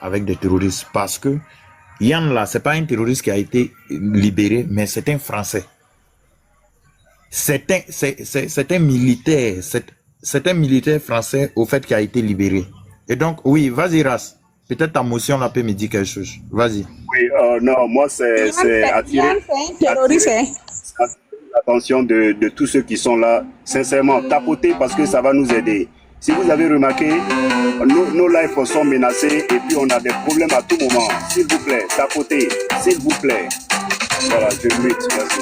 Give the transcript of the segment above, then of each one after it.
avec des terroristes parce que Yann là, c'est pas un terroriste qui a été libéré, mais c'est un Français. C'est un militaire, c'est un militaire français au fait qui a été libéré. Et donc, oui, vas-y Ras. Peut-être ta motion là peut me dire quelque chose. Vas-y. Oui, non, moi c'est attirer l'attention de tous ceux qui sont là. Sincèrement, tapoter parce que ça va nous aider. Si vous avez remarqué, nos lives sont menacés et puis on a des problèmes à tout moment. S'il vous plaît, tapotez, s'il vous plaît. Voilà, je mute, merci.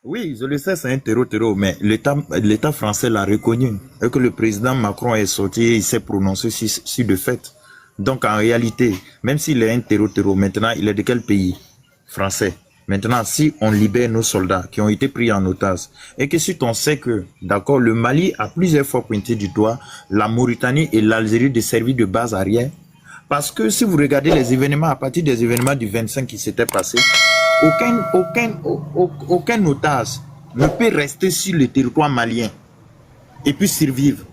Oui, je le sais, c'est un terreau, mais l'État français l'a reconnu. Et que le président Macron est sorti et il s'est prononcé sur de fait. Donc en réalité, même s'il est un terreau, maintenant il est de quel pays? Français. Maintenant, si on libère nos soldats qui ont été pris en otage, et que si on sait que, d'accord, le Mali a plusieurs fois pointé du doigt la Mauritanie et l'Algérie de servir de base arrière, parce que si vous regardez les événements, à partir des événements du 25 qui s'étaient passés, aucun otage ne peut rester sur le territoire malien et puis survivre.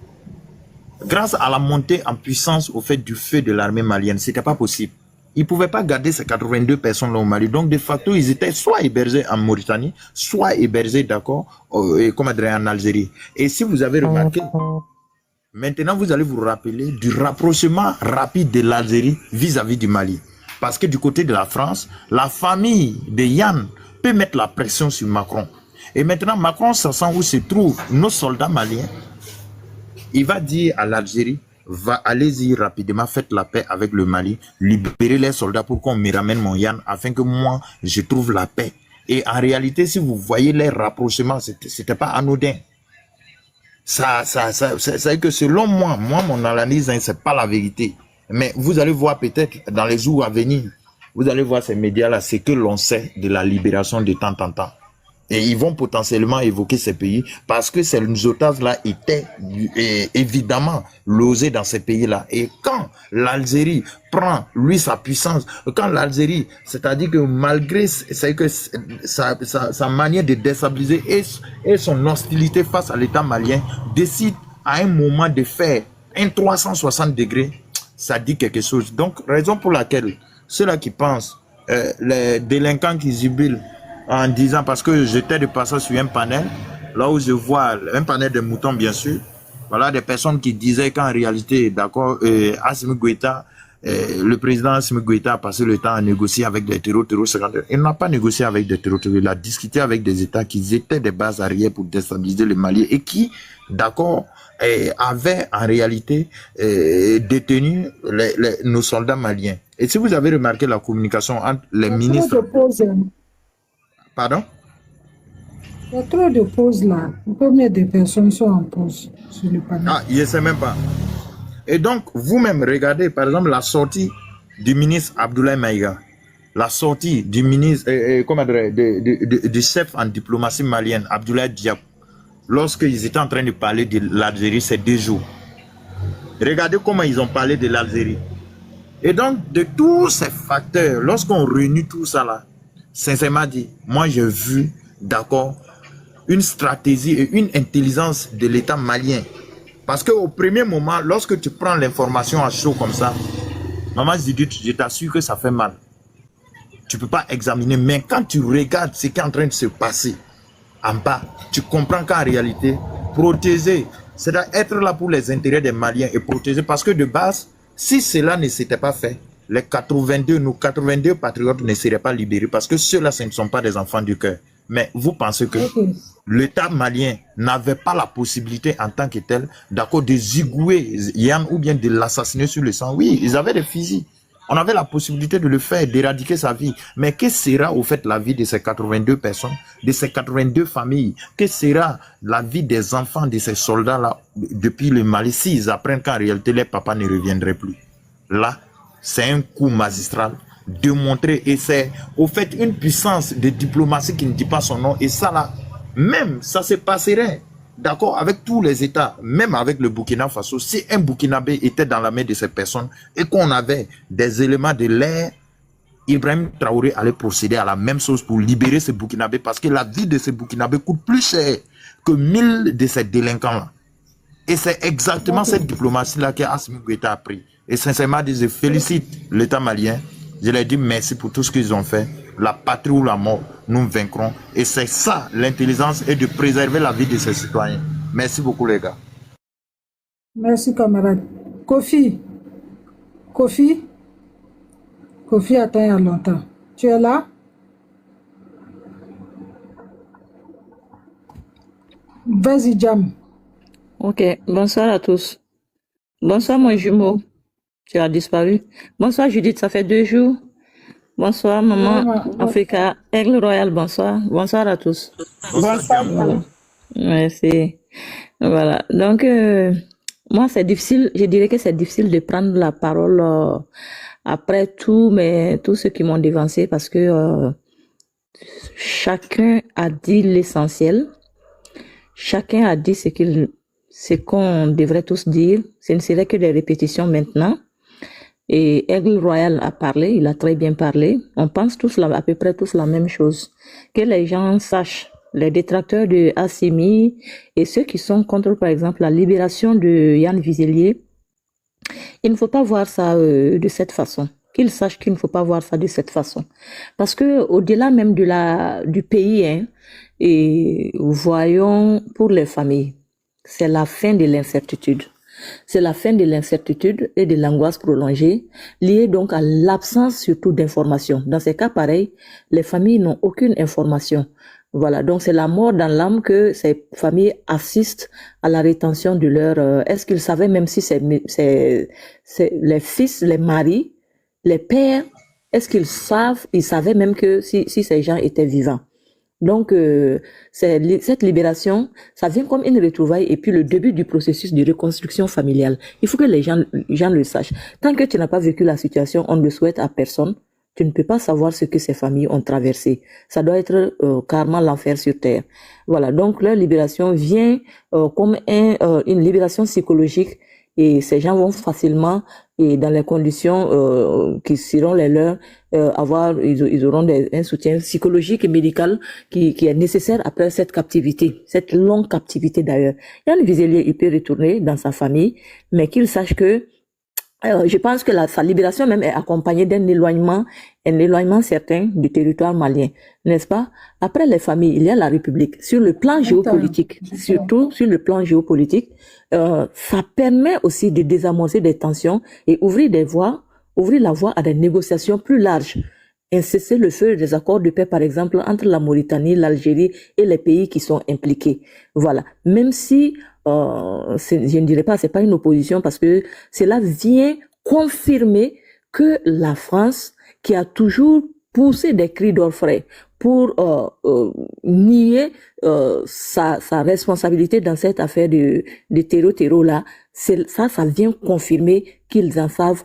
Grâce à la montée en puissance au fait du feu de l'armée malienne, ce n'était pas possible. Ils ne pouvaient pas garder ces 82 personnes là au Mali. Donc, de facto, ils étaient soit hébergés en Mauritanie, soit hébergés, d'accord, en Algérie. Et si vous avez remarqué, maintenant, vous allez vous rappeler du rapprochement rapide de l'Algérie vis-à-vis du Mali. Parce que du côté de la France, la famille de Yann peut mettre la pression sur Macron. Et maintenant, Macron, sachant où se trouvent nos soldats maliens, il va dire à l'Algérie, allez-y rapidement, faites la paix avec le Mali, libérez les soldats pour qu'on me ramène mon Yann, afin que moi, je trouve la paix. Et en réalité, si vous voyez les rapprochements, c'était pas anodin. C'est que selon moi, mon analyse, hein, c'est pas la vérité. Mais vous allez voir peut-être dans les jours à venir, vous allez voir ces médias-là, c'est que l'on sait de la libération de temps en temps. Et ils vont potentiellement évoquer ces pays parce que ces otages-là étaient évidemment logés dans ces pays-là. Et quand l'Algérie prend, lui, sa puissance, quand l'Algérie, c'est-à-dire que malgré sa manière de déstabiliser et son hostilité face à l'État malien, décide à un moment de faire un 360 degrés, ça dit quelque chose. Donc, raison pour laquelle ceux-là qui pensent, les délinquants qui jubilent en disant, parce que j'étais de passage sur un panel, là où je vois un panel de moutons, bien sûr, voilà, des personnes qui disaient qu'en réalité, d'accord, Assimi Goïta, le président Assimi Goïta a passé le temps à négocier avec des terreaux secondaires. Il n'a pas négocié avec des terreaux, il a discuté avec des États qui étaient des bases arrière pour déstabiliser le Mali et qui, d'accord, avaient en réalité détenu nos soldats maliens. Et si vous avez remarqué la communication entre les ministres... Pardon? Il y a trop de pauses là. Combien de personnes sont en pause sur le panel? Ah, je ne sais même pas. Et donc, vous-même, regardez, par exemple, la sortie du ministre Abdoulaye Maïga, la sortie du ministre, du chef en diplomatie malienne, Abdoulaye Diab, lorsqu'ils étaient en train de parler de l'Algérie ces 2 jours. Regardez comment ils ont parlé de l'Algérie. Et donc, de tous ces facteurs, lorsqu'on réunit tout ça là, sincèrement dit, moi j'ai vu, d'accord, une stratégie et une intelligence de l'État malien. Parce qu'au premier moment, lorsque tu prends l'information à chaud comme ça, maman Zidit, je t'assure que ça fait mal. Tu ne peux pas examiner, mais quand tu regardes ce qui est en train de se passer en bas, tu comprends qu'en réalité, protéger, c'est être là pour les intérêts des Maliens et protéger. Parce que de base, si cela ne s'était pas fait, nos 82 patriotes ne seraient pas libérés parce que ceux-là, ce ne sont pas des enfants du cœur. Mais vous pensez que l'État malien n'avait pas la possibilité en tant que tel, d'accord, de zigouer Yann ou bien de l'assassiner sur le sang? Oui, ils avaient des fusils. On avait la possibilité de le faire, d'éradiquer sa vie. Mais que sera au fait la vie de ces 82 personnes, de ces 82 familles? Que sera la vie des enfants de ces soldats-là depuis le Mali s'ils apprennent qu'en réalité les papas ne reviendraient plus? Là, c'est un coup magistral de montrer, et c'est au fait une puissance de diplomatie qui ne dit pas son nom. Et ça là, même ça se passerait, d'accord, avec tous les États, même avec le Burkina Faso. Si un Burkinabé était dans la main de ces personnes et qu'on avait des éléments de l'air, Ibrahim Traoré allait procéder à la même chose pour libérer ces Burkinabés, parce que la vie de ces Burkinabés coûte plus cher que 1000 de ces délinquants là. Et c'est exactement cette diplomatie-là qu'Assimi Goïta a pris. Et sincèrement, je félicite l'État malien. Je leur dis merci pour tout ce qu'ils ont fait. La patrie ou la mort, nous vaincrons. Et c'est ça, l'intelligence, et de préserver la vie de ses citoyens. Merci beaucoup, les gars. Merci, camarade. Kofi. Kofi. Kofi attend il y a longtemps. Tu es là? Vas-y, Jam. Ok, bonsoir à tous. Bonsoir mon jumeau, tu as disparu. Bonsoir Judith, ça fait 2 jours. Bonsoir maman Africa, Aigle Royal, bonsoir. Bonsoir à tous. Bonsoir, Jam. Merci. Voilà, donc moi c'est difficile, je dirais que c'est difficile de prendre la parole après tout ceux qui m'ont dévancé parce que chacun a dit l'essentiel. Chacun a dit ce qu'on devrait tous dire. Ce ne serait que des répétitions maintenant. Et Aigle Royal a parlé, il a très bien parlé. On pense tous à peu près tous la même chose. Que les gens sachent, les détracteurs de Assimi et ceux qui sont contre, par exemple, la libération de Yann Vizelier, il ne faut pas voir ça de cette façon. Qu'ils sachent qu'il ne faut pas voir ça de cette façon. Parce que au-delà même du pays, hein, et voyons pour les familles, c'est la fin de l'incertitude. C'est la fin de l'incertitude et de l'angoisse prolongée, liée donc à l'absence surtout d'informations. Dans ces cas pareils, les familles n'ont aucune information. Voilà, donc c'est la mort dans l'âme que ces familles assistent à la rétention de leur... est-ce qu'ils savaient même si c'est les fils, les maris, les pères, est-ce qu'ils savaient même que si ces gens étaient vivants? Donc, cette libération, ça vient comme une retrouvaille et puis le début du processus de reconstruction familiale. Il faut que les gens le sachent. Tant que tu n'as pas vécu la situation, on ne le souhaite à personne. Tu ne peux pas savoir ce que ces familles ont traversé. Ça doit être carrément l'enfer sur terre. Voilà, donc leur libération vient comme une libération psychologique et ces gens vont facilement et dans les conditions qui seront les leurs ils auront un soutien psychologique et médical qui est nécessaire après cette captivité, cette longue captivité d'ailleurs. Yann Vizelier, il peut retourner dans sa famille, mais qu'il sache que je pense que sa libération même est accompagnée d'un éloignement certain du territoire malien, n'est-ce pas? Après les familles, il y a la République. Sur le plan géopolitique, surtout sur le plan géopolitique, ça permet aussi de désamorcer des tensions et ouvrir la voie à des négociations plus larges. Un cessez-le-feu des accords de paix, par exemple, entre la Mauritanie, l'Algérie et les pays qui sont impliqués. Voilà. Même si je ne dirais pas, c'est pas une opposition parce que cela vient confirmer que la France, qui a toujours poussé des cris d'orfraie pour nier sa responsabilité dans cette affaire de terreau là, ça vient confirmer qu'ils en savent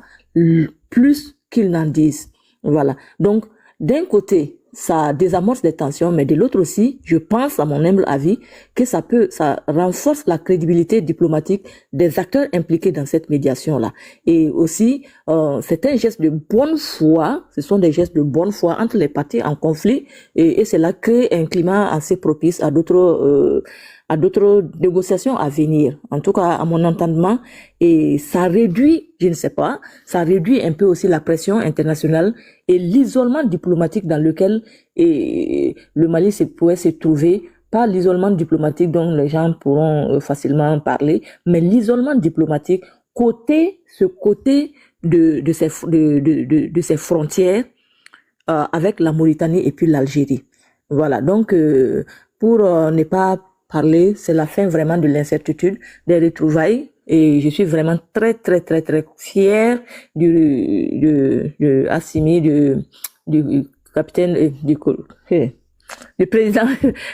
plus qu'ils n'en disent. Voilà. Donc, d'un côté, ça désamorce des tensions, mais de l'autre aussi, je pense, à mon humble avis, que ça renforce la crédibilité diplomatique des acteurs impliqués dans cette médiation-là. Et aussi, c'est un geste de bonne foi, ce sont des gestes de bonne foi entre les parties en conflit, et cela crée un climat assez propice à d'autres négociations à venir. En tout cas, à mon entendement, et ça réduit, je ne sais pas, ça réduit un peu aussi la pression internationale et l'isolement diplomatique dans lequel le Mali pourrait se trouver, pas l'isolement diplomatique dont les gens pourront facilement parler, mais l'isolement diplomatique ce côté de ces frontières avec la Mauritanie et puis l'Algérie. Voilà, donc pour ne pas parler, c'est la fin vraiment de l'incertitude, des retrouvailles, et je suis vraiment très très très très fière de Assimi, du capitaine, du président,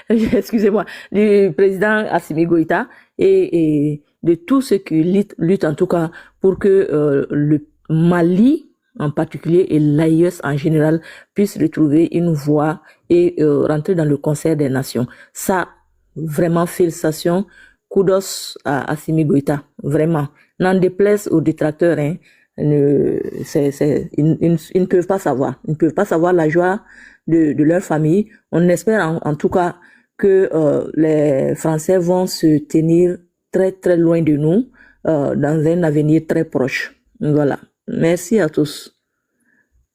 excusez-moi, du président Assimi Goïta et de tous ceux qui luttent en tout cas pour que le Mali en particulier et l'AIS en général puissent retrouver une voie et rentrer dans le concert des nations. Ça, vraiment, félicitations, kudos à Assimi Goïta, vraiment. N'en déplaise aux détracteurs, hein, ils ne peuvent pas savoir. Ils ne peuvent pas savoir la joie de leur famille. On espère en tout cas que les Français vont se tenir très très loin de nous dans un avenir très proche. Voilà. Merci à tous.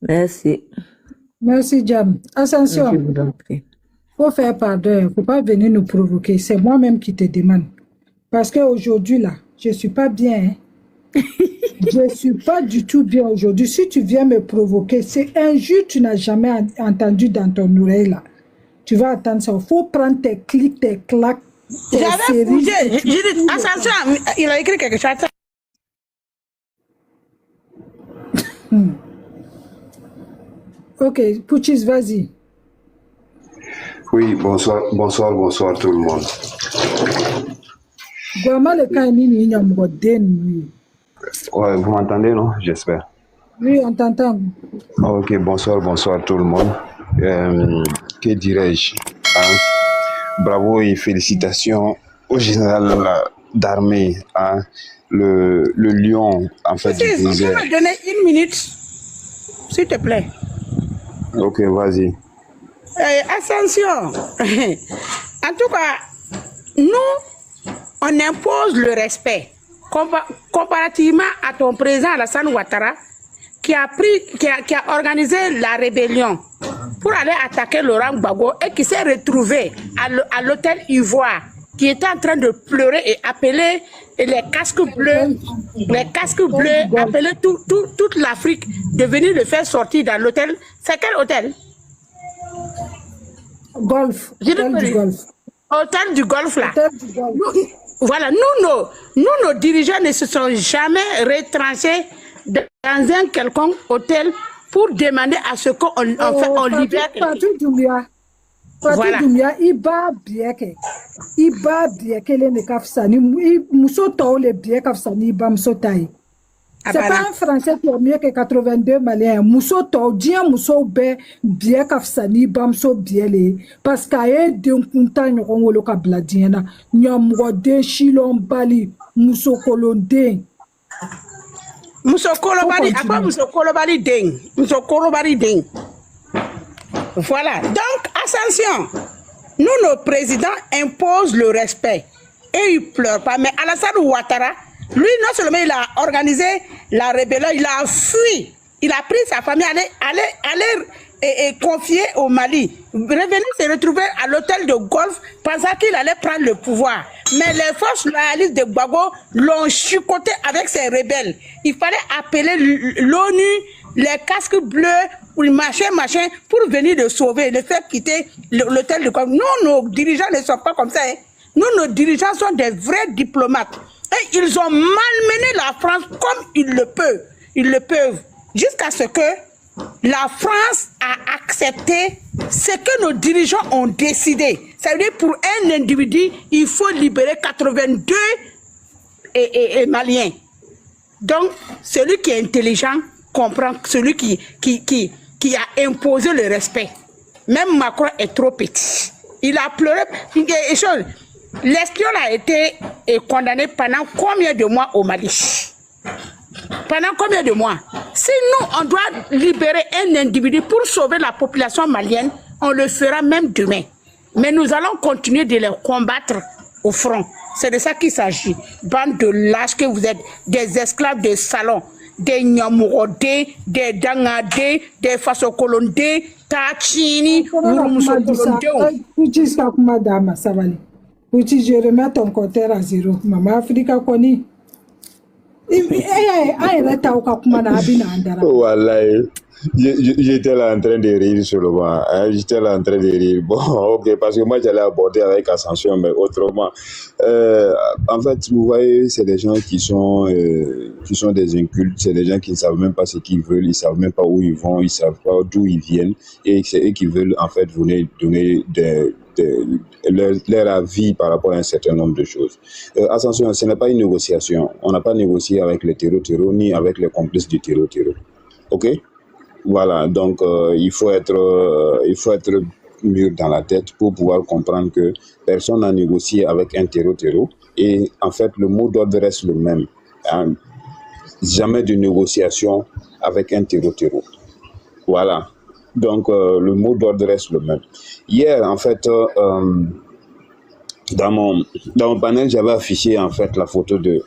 Merci. Merci, Jam. Je Attention, vous en prie. faut faire pardon. Il ne faut pas venir nous provoquer. C'est moi-même qui te demande. Parce qu'aujourd'hui, là, je ne suis pas bien. Hein. Je ne suis pas du tout bien aujourd'hui. Si tu viens me provoquer, c'est injure, tu n'as jamais entendu dans ton oreille, là. Tu vas attendre ça. Il faut prendre tes clics, tes claques, tes J'avais séries. bougé. et tu J'ai dit, fous le attention, temps. il a écrit quelque chose. Ok, Pouchis, vas-y. Oui, bonsoir tout le monde. Guama le Kaini Nyamgoden. Ouais, vous m'entendez, non? J'espère. Oui, on t'entend. Ok, bonsoir tout le monde. Que dirais-je? Hein? Bravo et félicitations au général d'armée, hein? Le lion, en fait, du Tu peux désert. me donner 1 minute, s'il te plaît. Ok, vas-y. Attention. En tout cas, nous, on impose le respect. Comparativement à ton président Alassane Ouattara, qui a organisé la rébellion pour aller attaquer Laurent Gbagbo et qui s'est retrouvé à l'hôtel Ivoire, qui était en train de pleurer et appeler les casques bleus, appeler toute l'Afrique de venir le faire sortir dans l'hôtel. C'est quel hôtel? Golf. Je Hôtel ne du sais Golf. pas. Hôtel du Golfe là. Hôtel du Golf. Voilà, nos dirigeants ne se sont jamais retranchés dans un quelconque hôtel pour demander à ce qu'on libère quelqu'un. Patrick Doumbia. Patrick Voilà. Doumbia, Iba Bieke. Iba Bieke le Nekafsani. Mousso Tao le Biekafsani, Iba Msotai. Ah, C'est voilà. pas un Français qui est mieux que 82 Maliens. Mousso Tao, Dien Mousso Be, Biekafsani, Bamso Biele. Parce qu'il y a des Kunta Nyongolo Kabladiena. Nyamwode, Shilon Bali, Mousso Kolonde. Mousso Kolobali, Faut après Mousso Kolobali Deng. Mousso Kolobali Deng. Voilà. Donc, attention. Nous, nos présidents imposent le respect. Et ils ne pleurent pas. Mais Alassane Ouattara, lui, non seulement il a organisé la rébellion, il a fui. Il a pris sa famille, aller confier au Mali. Revenir se retrouver à l'hôtel de Golfe, pensant qu'il allait prendre le pouvoir. Mais les forces loyalistes de Gbagbo l'ont chicoté avec ses rebelles. Il fallait appeler l'ONU, les casques bleus, machin, pour venir le sauver, le faire quitter l'hôtel de Golfe. Nous, nos dirigeants ne sont pas comme ça. Hein. Nous, nos dirigeants sont des vrais diplomates. Et ils ont malmené la France comme ils le peuvent. Ils le peuvent. Jusqu'à ce que la France a accepté ce que nos dirigeants ont décidé. Ça veut dire pour un individu, il faut libérer 82 Maliens. Donc, celui qui est intelligent comprend celui qui a imposé le respect. Même Macron est trop petit. Il a pleuré. L'espion a été condamné pendant combien de mois au Mali? Pendant combien de mois? Si nous, on doit libérer un individu pour sauver la population malienne, on le fera même demain. Mais nous allons continuer de les combattre au front. C'est de ça qu'il s'agit. Bande de lâches que vous êtes, des esclaves de salon, des Nyamurodé, des Dangadé, des Fasokolondé, Tachini, Urumusokolondé. Pouchis Kakumadama, ça va aller. Pouchis, je remets ton compteur à zéro. Maman Afrika Koni. Voilà, j'étais là en train de rire sur le banc. Hein, j'étais là en train de rire. Bon, ok, parce que moi j'allais aborder avec Ascension, mais autrement. En fait, vous voyez, c'est des gens qui sont des incultes, c'est des gens qui ne savent même pas ce qu'ils veulent, ils ne savent même pas où ils vont, ils ne savent pas d'où ils viennent, et c'est eux qui veulent en fait donner leur avis par rapport à un certain nombre de choses. Attention, ce n'est pas une négociation. On n'a pas négocié avec les terreaux ni avec les complices du terreau. Ok? Voilà, donc il faut être mûr dans la tête pour pouvoir comprendre que personne n'a négocié avec un terreau. Et en fait, le mot d'ordre reste le même. Hein? Jamais de négociation avec un terreau. Voilà. Donc, le mot d'ordre reste le même. Hier, en fait, Dans mon panel, j'avais affiché en fait la photo de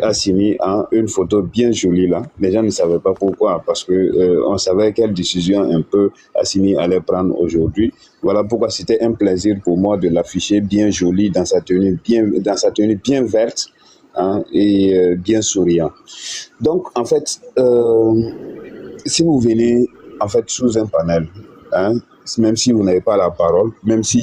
Assimi, hein, une photo bien jolie là. Les gens ne savaient pas pourquoi, parce que on savait quelle décision un peu Assimi allait prendre aujourd'hui. Voilà pourquoi c'était un plaisir pour moi de l'afficher bien jolie dans sa tenue bien verte, hein, et bien souriant. Donc en fait, si vous venez en fait sous un panel, hein, même si vous n'avez pas la parole, même si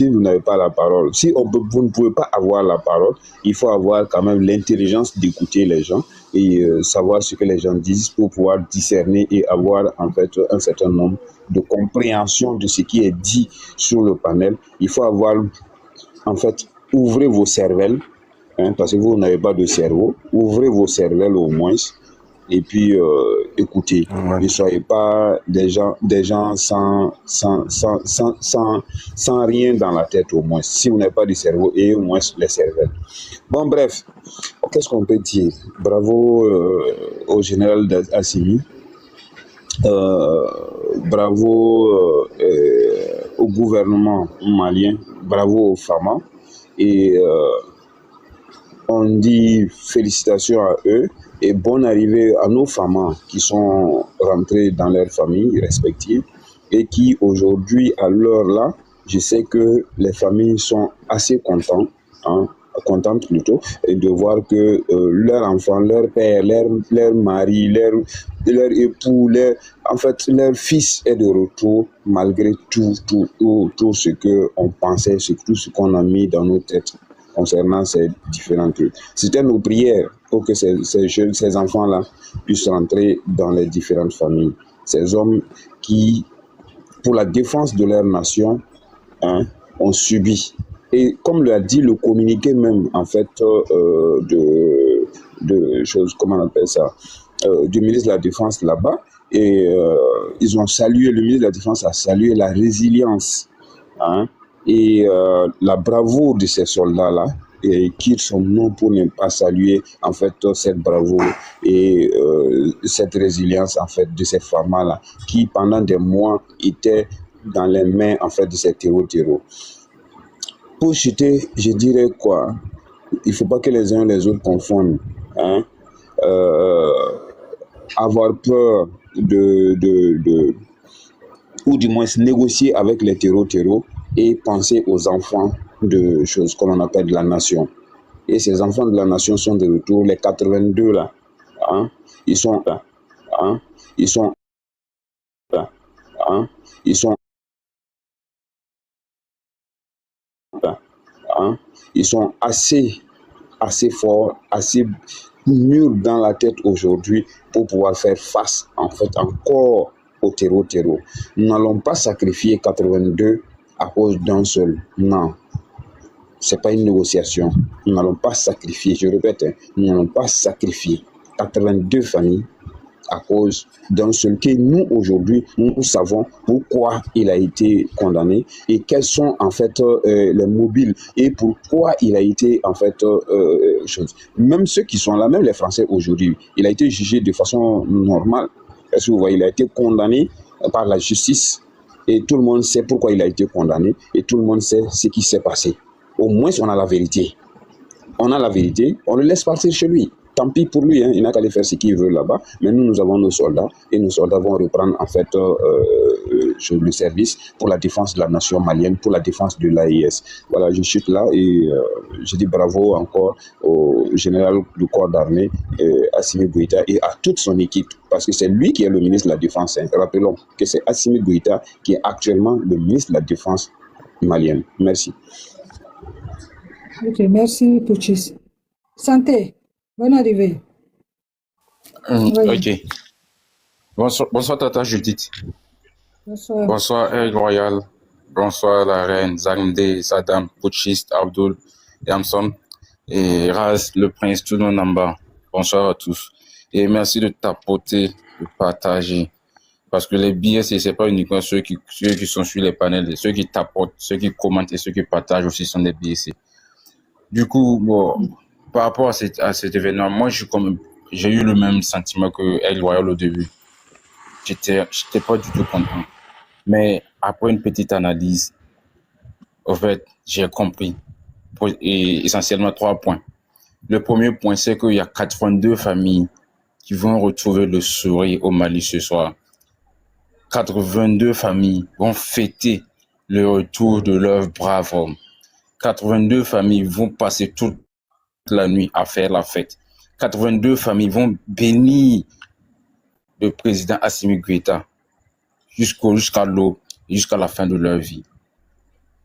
vous n'avez pas la parole, vous ne pouvez pas avoir la parole, il faut avoir quand même l'intelligence d'écouter les gens et savoir ce que les gens disent pour pouvoir discerner et avoir en fait un certain nombre de compréhension de ce qui est dit sur le panel. Il faut avoir en fait, ouvrez vos cervelles, hein, parce que vous n'avez pas de cerveau, ouvrez vos cervelles au moins. Et puis écoutez, ne soyez pas des gens sans rien dans la tête au moins. Si vous n'avez pas de cerveau, et au moins les cervelles. Bon bref, qu'est-ce qu'on peut dire? Bravo au général Assimi, bravo au gouvernement malien, bravo aux femmes, et on dit félicitations à eux et bonne arrivée à nos femmes qui sont rentrées dans leurs familles respectives et qui aujourd'hui, à l'heure là, je sais que les familles sont assez contentes, hein, contentes plutôt, et de voir que leurs enfants, leur père, leur mari, leur époux, en fait, leur fils est de retour malgré tout ce qu'on pensait, tout ce qu'on a mis dans nos têtes concernant ces différents trucs. C'était nos prières pour que ces enfants-là puissent rentrer dans les différentes familles. Ces hommes qui, pour la défense de leur nation, hein, ont subi. Et comme l'a dit le communiqué même, en fait, de choses, comment on appelle ça, du ministre de la Défense là-bas, et ils ont salué, le ministre de la Défense a salué la résilience, hein, et la bravoure de ces soldats-là, et qui sommes-nous pour ne pas saluer en fait cette bravoure et cette résilience en fait de ces femmes-là qui pendant des mois étaient dans les mains en fait de ces terreaux. Pour chuter, je dirais quoi? Il ne faut pas que les uns les autres confondent, hein? Avoir peur ou du moins négocier avec les terreaux et penser aux enfants de choses comme on appelle de la nation. Et ces enfants de la nation sont de retour, les 82 là, hein, ils sont là, hein, ils sont là, hein, ils sont là, hein, ils sont assez forts, assez mûrs dans la tête aujourd'hui pour pouvoir faire face en fait encore au terreau. Nous n'allons pas sacrifier 82 à cause d'un seul. Non, c'est pas une négociation. Nous n'allons pas sacrifier, je répète, hein, nous n'allons pas sacrifier 82 familles à cause d'un seul qui nous aujourd'hui nous savons pourquoi il a été condamné et quels sont en fait les mobiles et pourquoi il a été en fait chose. Même ceux qui sont là, même les Français aujourd'hui, il a été jugé de façon normale. Est-ce que vous voyez, il a été condamné par la justice et tout le monde sait pourquoi il a été condamné et tout le monde sait ce qui s'est passé. Au moins on a la vérité. On a la vérité, on le laisse partir chez lui. Tant pis pour lui, hein, il n'a qu'à aller faire ce qu'il veut là-bas. Mais nous avons nos soldats et nos soldats vont reprendre en fait le service pour la défense de la nation malienne, pour la défense de l'AIS. Voilà, je chute là et je dis bravo encore au général du corps d'armée, Assimi Goïta, et à toute son équipe, parce que c'est lui qui est le ministre de la Défense. Hein. Rappelons que c'est Assimi Goïta qui est actuellement le ministre de la Défense malienne. Merci. Ok, merci Pouchis. Santé, bonne arrivée. Ok. Bonsoir Tata Judith. Bonsoir. Bonsoir Air Royal. Bonsoir la reine Zarimde, Saddam, Pouchis, Abdul, Yamson et Raz, le prince, tout le monde en bas. Bonsoir à tous. Et merci de tapoter, de partager. Parce que les billets, c'est pas uniquement ceux qui sont sur les panels, ceux qui tapotent, ceux qui commentent et ceux qui partagent aussi sont des billets. Du coup, bon, par rapport à cet événement, moi, j'ai eu le même sentiment que El Royal au début. J'étais pas du tout content. Mais après une petite analyse, En fait, j'ai compris et essentiellement 3 points. Le premier point, c'est qu'il y a 82 familles qui vont retrouver le sourire au Mali ce soir. 82 familles vont fêter le retour de leurs braves hommes. 82 familles vont passer toute la nuit à faire la fête. 82 familles vont bénir le président Assimi Goïta jusqu'à l'aube, jusqu'à la fin de leur vie.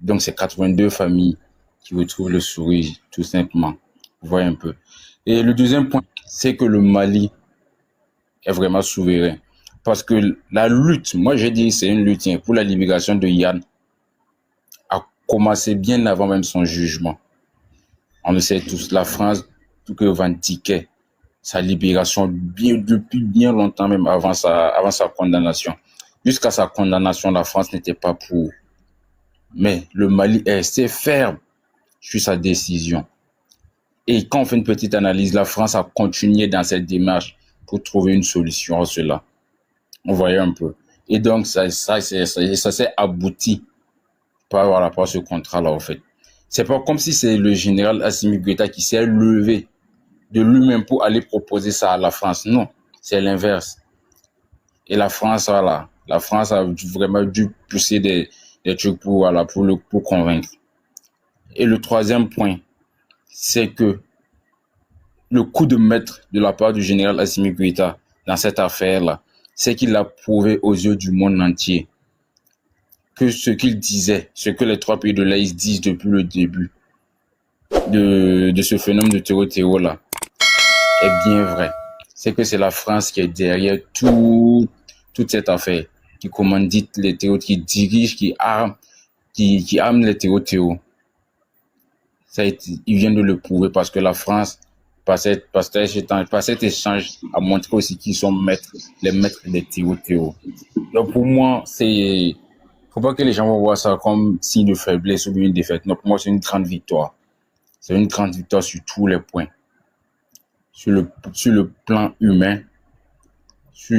Donc, c'est 82 familles qui retrouvent le sourire, tout simplement. Vous voyez un peu. Et le deuxième point, c'est que le Mali est vraiment souverain. Parce que la lutte, moi j'ai dit c'est une lutte pour la libération de Yann, a commencé bien avant même son jugement. On le sait tous, la France, tout que revendiquait sa libération depuis bien longtemps, même avant sa condamnation. Jusqu'à sa condamnation, la France n'était pas pour. Mais le Mali est resté ferme sur sa décision. Et quand on fait une petite analyse, la France a continué dans cette démarche pour trouver une solution à cela. On voyait un peu. Et donc, ça s'est abouti par ce contrat-là, en fait. C'est pas comme si c'est le général Assimi Goïta qui s'est levé de lui-même pour aller proposer ça à la France. Non, c'est l'inverse. Et la France, voilà, la France a vraiment dû pousser des trucs pour convaincre. Et le troisième point, c'est que le coup de maître de la part du général Assimi Goïta dans cette affaire-là, c'est qu'il a prouvé aux yeux du monde entier que ce qu'il disait, ce que les 3 pays de l'Est disent depuis le début de ce phénomène de terreau-là est bien vrai. C'est que c'est la France qui est derrière toute cette affaire, qui commandite les terreaux, qui dirige, qui arme les terreaux. Il vient de le prouver parce que la France, par cet échange, a montré aussi qu'ils sont les maîtres des terreaux. Donc pour moi, faut pas que les gens vont voir ça comme signe de faiblesse ou une défaite. Non, pour moi, c'est une grande victoire. C'est une grande victoire sur tous les points. Sur le plan humain, au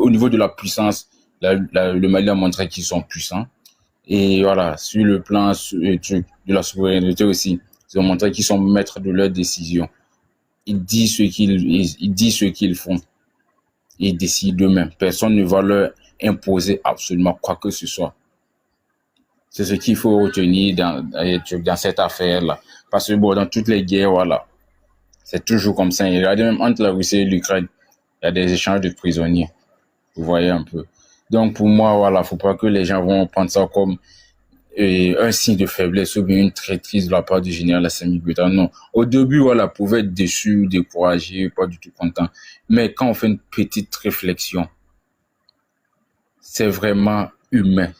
niveau de la puissance, le Mali a montré qu'ils sont puissants. Et voilà, sur le plan de la souveraineté aussi, ils ont montré qu'ils sont maîtres de leurs décisions. Ils disent ce qu'ils font. Ils décident eux-mêmes. Personne ne va leur imposer absolument quoi que ce soit. C'est ce qu'il faut retenir dans cette affaire-là. Parce que dans toutes les guerres, voilà, c'est toujours comme ça. Regardez, même entre la Russie et l'Ukraine, il y a des échanges de prisonniers. Vous voyez un peu. Donc pour moi, voilà, faut pas que les gens vont prendre ça comme un signe de faiblesse ou bien une traîtrise de la part du général Assimi Goïta. Non. Au début, voilà, pouvait être déçu, découragé, pas du tout content. Mais quand on fait une petite réflexion, c'est vraiment humain.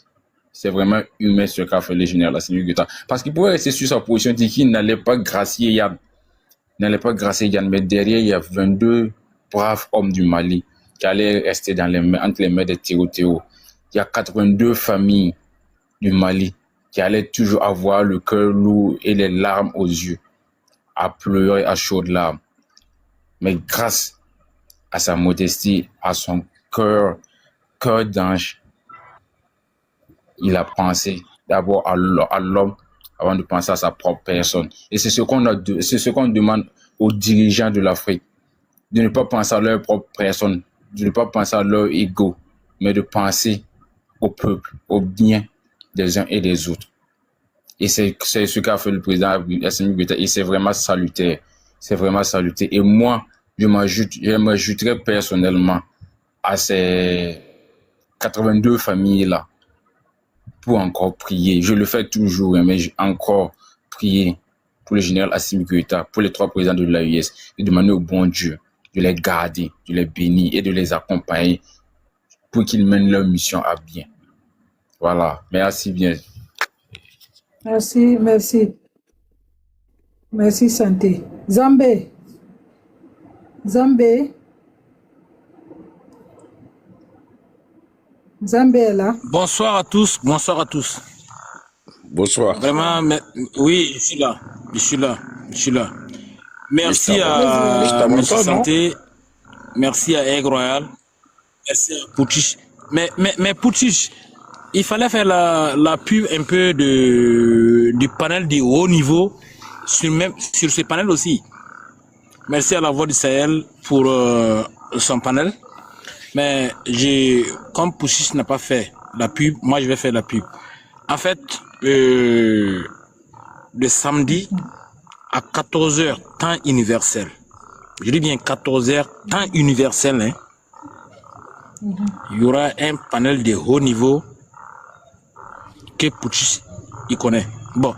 C'est vraiment humain ce qu'a fait le général Assimi Goïta. Parce qu'il pouvait rester sur sa position, dire qu'il n'allait pas gracier Yann. Mais derrière, il y a 22 braves hommes du Mali qui allaient rester entre les mains des terreaux. Il y a 82 familles du Mali qui allaient toujours avoir le cœur lourd et les larmes aux yeux, à pleurer à chaudes larmes. Mais grâce à sa modestie, à son cœur d'ange, il a pensé d'abord à l'homme avant de penser à sa propre personne. Et c'est ce qu'on demande aux dirigeants de l'Afrique, de ne pas penser à leur propre personne, de ne pas penser à leur ego, mais de penser au peuple, au bien des uns et des autres. Et c'est ce qu'a fait le président Assimi Goïta, et c'est vraiment salutaire. C'est vraiment salutaire. Et moi, je m'ajouterai personnellement à ces 82 familles-là pour encore prier. Je le fais toujours, mais encore prier pour le général Assimi Goïta, pour les 3 présidents de l'AES, et demander au bon Dieu de les garder, de les bénir et de les accompagner pour qu'ils mènent leur mission à bien. Voilà, merci bien. Merci, merci. Merci, Santé. Zambé est là. Bonsoir à tous. Bonsoir. Vraiment, oui, je suis là. Merci à M. Santé, merci à Aigle Royal, merci à Poutich. Mais Poutich, il fallait faire la pub un peu du panel de haut niveau sur ce panel aussi. Merci à la Voix du Sahel pour son panel. Mais comme Pouchis n'a pas fait la pub, moi je vais faire la pub. En fait, le samedi à 14h, temps universel. Je dis bien 14h, temps universel. Hein. Il y aura un panel de haut niveau que Pouchis il connaît. Bon,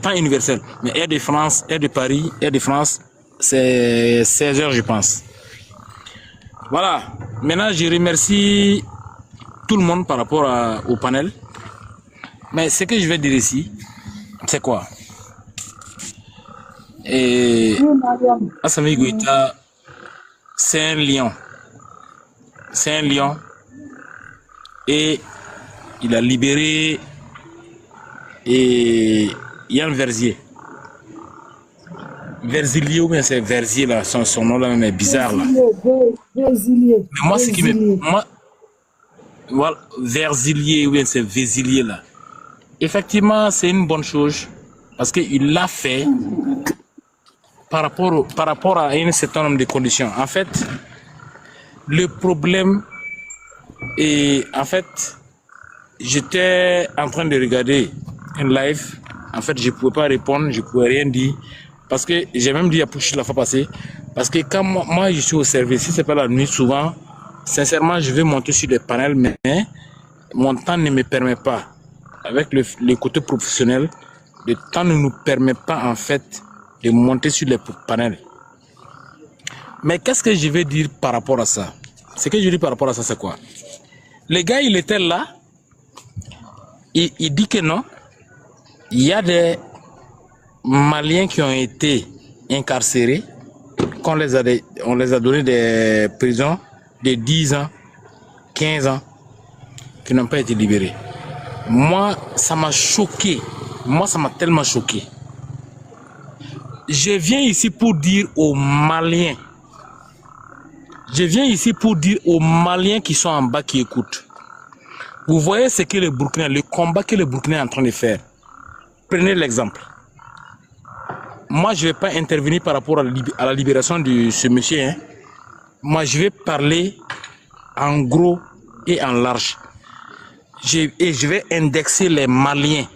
temps universel. Mais Air de France, Air de Paris, Air de France, c'est 16h je pense. Voilà. Maintenant, je remercie tout le monde par rapport au panel. Mais ce que je vais dire ici, c'est quoi? Et Assimi Goïta, c'est un lion. C'est un lion. Et il a libéré Yann Verzier. Verzilier ou bien c'est Verzier là, son nom là même est bizarre là. Vézilier. Mais moi, ce qui me. Moi, voilà, Verzilier ou bien c'est Vézilier là. Effectivement, c'est une bonne chose parce qu'il l'a fait par rapport à un certain nombre de conditions. En fait, le problème est. En fait, j'étais en train de regarder un live. En fait, je ne pouvais pas répondre, je ne pouvais rien dire. Parce que j'ai même dit à Pouchi la fois passée, parce que quand moi je suis au service, si ce n'est pas la nuit, souvent, sincèrement, je vais monter sur les panels, mais mon temps ne me permet pas. Avec le côté professionnel, le temps ne nous permet pas en fait de monter sur les panels. Mais qu'est-ce que je vais dire par rapport à ça? Ce que je dis par rapport à ça, c'est quoi? Le gars, il était là, il dit que non, il y a des Maliens qui ont été incarcérés, on les a donné des prisons de 10 ans, 15 ans, qui n'ont pas été libérés. Moi, ça m'a choqué. Moi, ça m'a tellement choqué. Je viens ici pour dire aux Maliens, qui sont en bas, qui écoutent. Vous voyez ce que le combat que le Burkina est en train de faire. Prenez l'exemple. Moi, je ne vais pas intervenir par rapport à la libération de ce monsieur. Hein. Moi, je vais parler en gros et en large. Et je vais indexer les Maliens.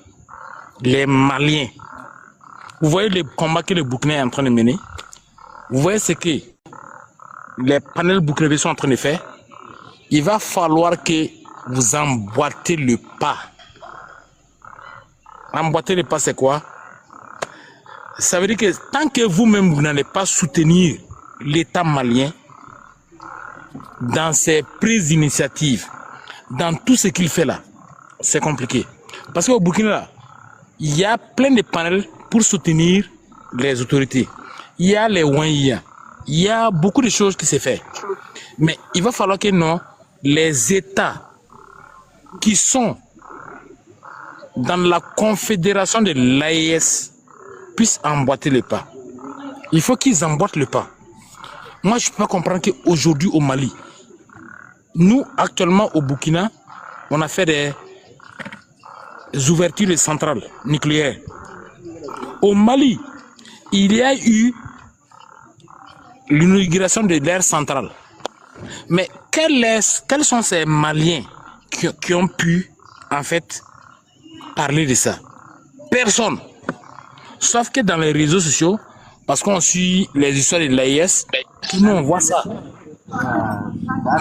Les Maliens. Vous voyez le combat que le Burkina est en train de mener? Vous voyez ce que les panels burkinabés sont en train de faire? Il va falloir que vous emboîtez le pas. Emboîter le pas, c'est quoi? Ça veut dire que tant que vous-même, vous n'allez pas soutenir l'État malien dans ses prises d'initiative, dans tout ce qu'il fait là, c'est compliqué. Parce qu'au Burkina, là, il y a plein de panels pour soutenir les autorités. Il y a les ONIA. Il y a beaucoup de choses qui se font. Mais il va falloir que non, les États qui sont dans la confédération de l'AES puissent emboîter le pas. Il faut qu'ils emboîtent le pas. Moi, je ne peux pas comprendre qu'aujourd'hui au Mali, nous, actuellement au Burkina, on a fait des ouvertures de centrales nucléaires. Au Mali, il y a eu l'inauguration de l'aire centrale. Mais quels sont ces Maliens qui ont pu, en fait, parler de ça? Personne. Sauf que dans les réseaux sociaux, parce qu'on suit les histoires de l'AIS, nous on voit ça.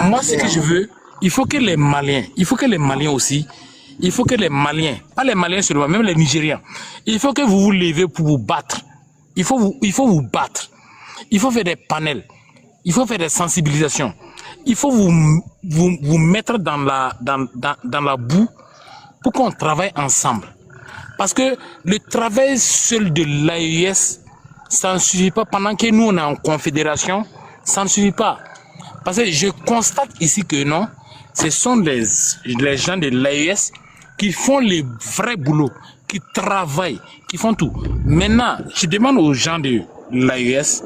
Moi, ce que je veux, il faut que les Maliens aussi, il faut que les Maliens, pas les Maliens seulement, même les Nigériens, il faut que vous vous levez pour vous battre. Il faut vous battre. Il faut faire des panels. Il faut faire des sensibilisations. Il faut vous mettre dans la boue pour qu'on travaille ensemble. Parce que le travail seul de l'AES, ça ne suffit pas. Pendant que nous, on est en confédération, ça ne suffit pas. Parce que je constate ici que non, ce sont les gens de l'AES qui font le vrai boulot, qui travaillent, qui font tout. Maintenant, je demande aux gens de l'AES,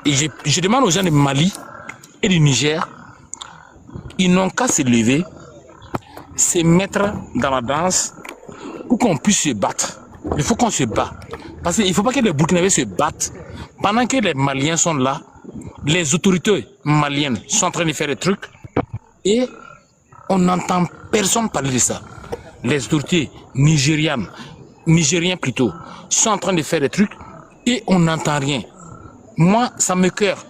et je demande aux gens de Mali et du Niger, ils n'ont qu'à se lever, se mettre dans la danse pour qu'on puisse se battre. Il faut qu'on se batte. Parce qu'il ne faut pas que les Burkinabés se battent. Pendant que les Maliens sont là, les autorités maliennes sont en train de faire des trucs et on n'entend personne parler de ça. Les autorités nigériens plutôt, sont en train de faire des trucs et on n'entend rien. Moi, ça me cœur.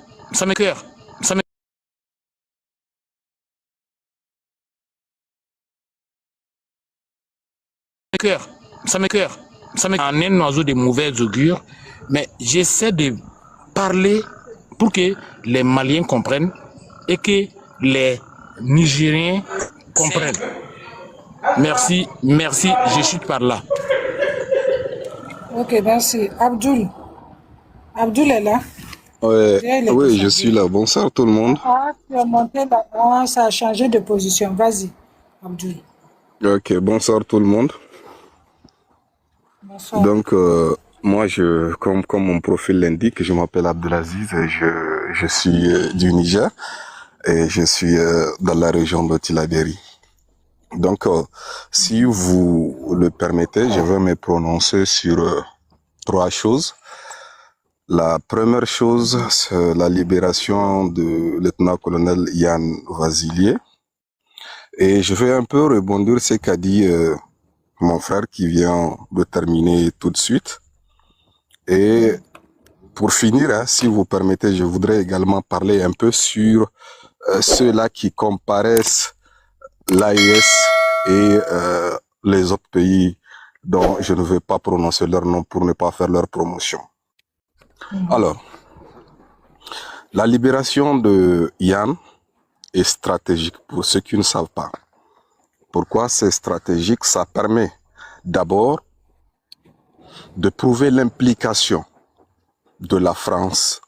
En un oiseau de mauvais augure, mais j'essaie de parler pour que les Maliens comprennent et que les Nigériens comprennent. Merci, je chute par là. Ok, merci. Abdul est là. Ouais, Déjà, il est oui, je descendu. suis là. Bonsoir tout le monde. Ah, tu es monté là. Ah, ça a changé de position. Vas-y, Abdul. Ok, bonsoir tout le monde. Bonsoir. Donc, moi, comme mon profil l'indique, je m'appelle Abdelaziz et je suis du Niger et je suis dans la région de Tillabéri. Donc, si vous le permettez, je vais me prononcer sur 3 choses. La première chose, c'est la libération de lieutenant-colonel Yann Vasilier. Et je vais un peu rebondir sur ce qu'a dit mon frère qui vient de terminer tout de suite. Et pour finir, hein, si vous permettez, je voudrais également parler un peu sur ceux-là qui comparaissent l'AES et les autres pays dont je ne veux pas prononcer leur nom pour ne pas faire leur promotion. Alors, la libération de Yann est stratégique pour ceux qui ne savent pas. Pourquoi c'est stratégique? Ça permet d'abord de prouver l'implication de la France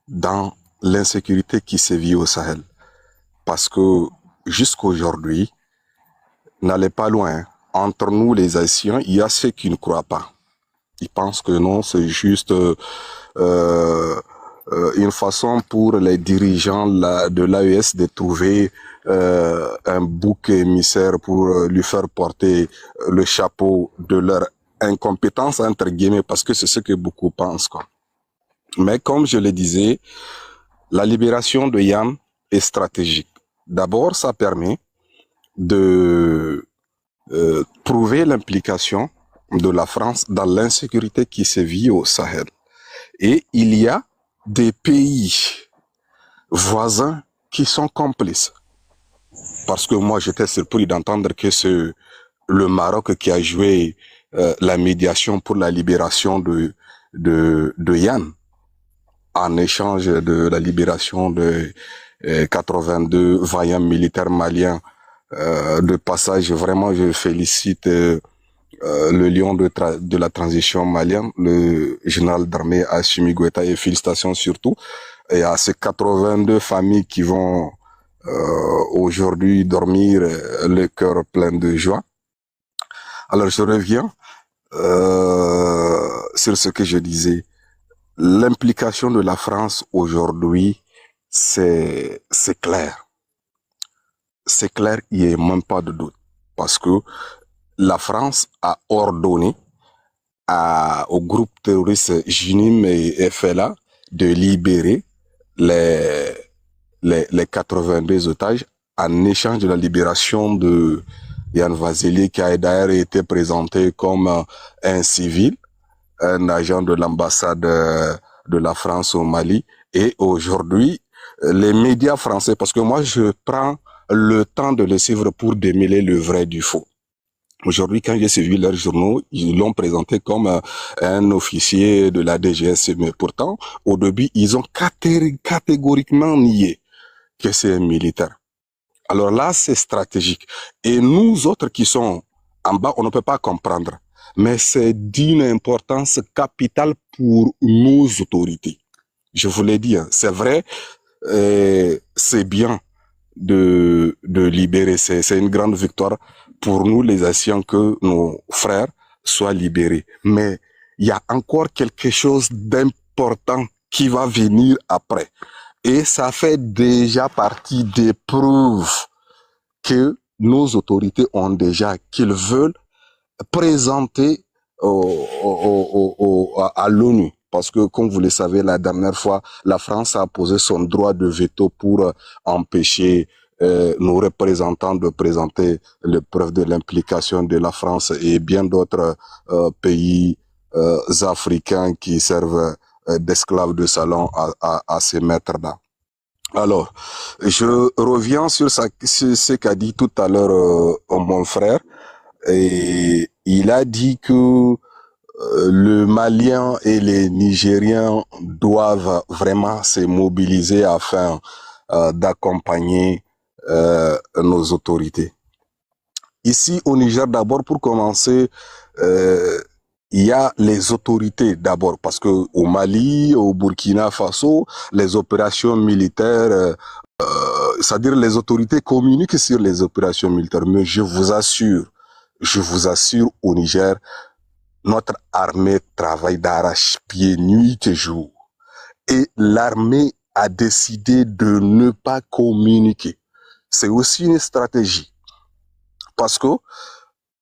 dans l'insécurité qui sévit au Sahel. Parce que jusqu'aujourd'hui, n'allez pas loin, entre nous les Haïtiens, il y a ceux qui ne croient pas. Ils pensent que non, c'est juste une façon pour les dirigeants de l'AES de trouver un bouc émissaire pour lui faire porter le chapeau de leur incompétence, entre guillemets, parce que c'est ce que beaucoup pensent, quoi. Mais comme je le disais, la libération de Yann est stratégique. D'abord, ça permet de prouver l'implication de la France dans l'insécurité qui sévit au Sahel. Et il y a des pays voisins qui sont complices. Parce que moi, j'étais surpris d'entendre que c'est le Maroc qui a joué la médiation pour la libération de Yann, en échange de la libération de 82 vaillants militaires maliens. De passage, vraiment, je félicite le lion de la transition malienne, le général d'armée Assimi Goïta, et félicitations surtout et à ces 82 familles qui vont aujourd'hui dormir le cœur plein de joie. Alors je reviens sur ce que je disais. L'implication de la France aujourd'hui, c'est clair. C'est clair, il n'y a même pas de doute. Parce que la France a ordonné au groupe terroriste JNIM et FLA de libérer les 82 otages en échange de la libération de Yann Vasilier, qui a d'ailleurs été présenté comme un civil, un agent de l'ambassade de la France au Mali. Et aujourd'hui, les médias français, parce que moi je prends le temps de les suivre pour démêler le vrai du faux. Aujourd'hui, quand j'ai suivi leurs journaux, ils l'ont présenté comme un officier de la DGS, mais pourtant, au début, ils ont catégoriquement nié que c'est un militaire. Alors là, c'est stratégique. Et nous autres qui sont en bas, on ne peut pas comprendre. Mais c'est d'une importance capitale pour nos autorités. Je vous l'ai dit, hein, c'est vrai, c'est bien de libérer. C'est une grande victoire pour nous les Haïtiens que nos frères soient libérés. Mais il y a encore quelque chose d'important qui va venir après. Et ça fait déjà partie des preuves que nos autorités ont déjà, qu'ils veulent présenter à l'ONU. Parce que, comme vous le savez, la dernière fois, la France a posé son droit de veto pour empêcher nos représentants de présenter les preuves de l'implication de la France et bien d'autres pays africains qui servent d'esclaves de salon à ces maîtres-là. Alors, je reviens sur ce qu'a dit tout à l'heure mon frère. Et il a dit que le Malien et les Nigériens doivent vraiment se mobiliser afin d'accompagner nos autorités. Ici au Niger, d'abord, pour commencer, il y a les autorités d'abord, parce que au Mali, au Burkina Faso, les opérations militaires, c'est-à-dire les autorités communiquent sur les opérations militaires, mais je vous assure, au Niger, notre armée travaille d'arrache-pied nuit et jour. Et l'armée a décidé de ne pas communiquer. C'est aussi une stratégie. Parce que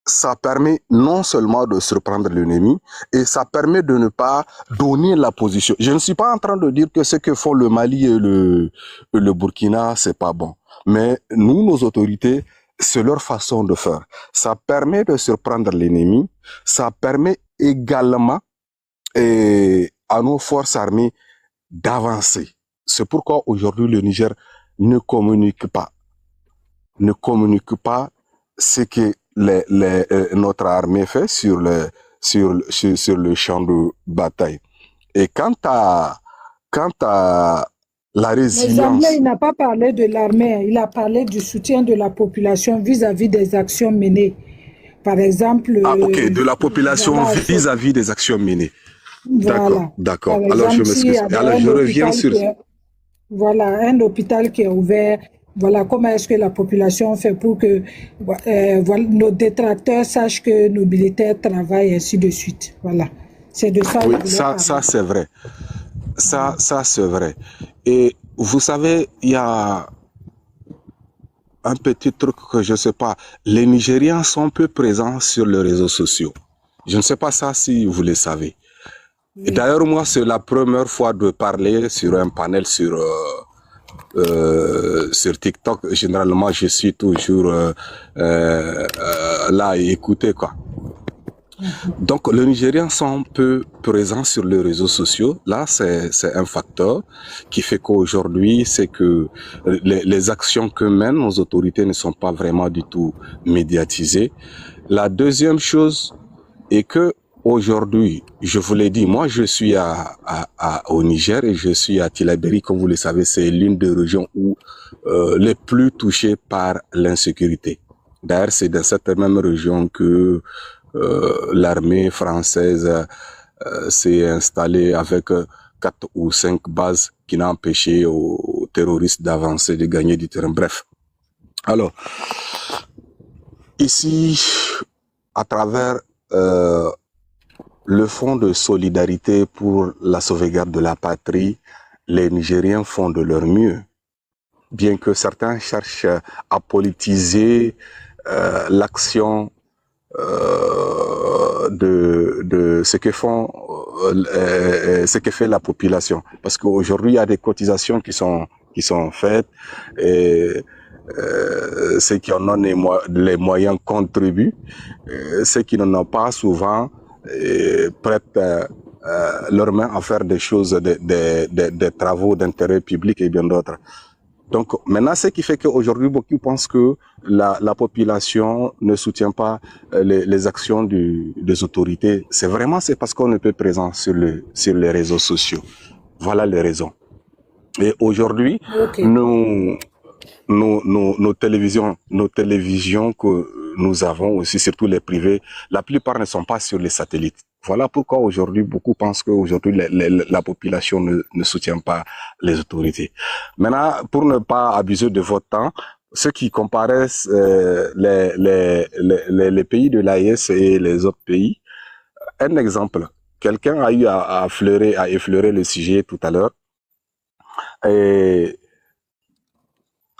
ça permet non seulement de surprendre l'ennemi, et ça permet de ne pas donner la position. Je ne suis pas en train de dire que ce que font le Mali et le Burkina, c'est pas bon. Mais nous, nos autorités, c'est leur façon de faire. Ça permet de surprendre l'ennemi. Ça permet également à nos forces armées d'avancer. C'est pourquoi aujourd'hui le Niger ne communique pas ce que notre armée fait sur le champ de bataille. Et quant à la résilience. Mais il n'a pas parlé de l'armée, il a parlé du soutien de la population vis-à-vis des actions menées. Par exemple... de la population voilà, vis-à-vis des actions menées. Voilà. D'accord. Alors, je m'excuse. Alors, je reviens sur... Voilà, un hôpital qui est ouvert. Voilà, comment est-ce que la population fait pour que voilà, nos détracteurs sachent que nos militaires travaillent, ainsi de suite. Voilà. C'est de ça. Oui, ça c'est vrai. Ça, c'est vrai. Et vous savez, il y a un petit truc que je ne sais pas. Les Nigériens sont peu présents sur les réseaux sociaux. Je ne sais pas ça si vous le savez. Oui. D'ailleurs, moi, c'est la première fois de parler sur un panel sur TikTok. Généralement, je suis toujours là et écouter, quoi. Donc, les Nigériens sont peu présents sur les réseaux sociaux. Là, c'est un facteur qui fait qu'aujourd'hui, c'est que les actions que mènent nos autorités ne sont pas vraiment du tout médiatisées. La deuxième chose est que aujourd'hui, je vous l'ai dit, moi, je suis au Niger et je suis à Tillabéri. Comme vous le savez, c'est l'une des régions où les plus touchées par l'insécurité. D'ailleurs, c'est dans cette même région que l'armée française s'est installée avec 4 ou 5 bases qui n'ont empêché aux terroristes d'avancer, de gagner du terrain. Bref. Alors, ici, à travers le fonds de solidarité pour la sauvegarde de la patrie, les Nigériens font de leur mieux. Bien que certains cherchent à politiser l'action de ce que fait la population, parce qu'aujourd'hui il y a des cotisations qui sont faites et ceux qui en ont les moyens contribuent, ceux qui n'en ont pas souvent prêtent leurs mains à faire des choses, des travaux d'intérêt public et bien d'autres. Donc maintenant, ce qui fait qu'aujourd'hui, beaucoup pensent que la population ne soutient pas les actions des autorités. C'est parce qu'on n'est pas présent sur les réseaux sociaux. Voilà les raisons. Et aujourd'hui, nos télévisions que nous avons aussi, surtout les privés, la plupart ne sont pas sur les satellites. Voilà pourquoi aujourd'hui, beaucoup pensent qu'aujourd'hui, la population ne soutient pas les autorités. Maintenant, pour ne pas abuser de votre temps, ceux qui comparaissent les pays de l'AES et les autres pays, un exemple, quelqu'un a eu à effleurer le sujet tout à l'heure. Et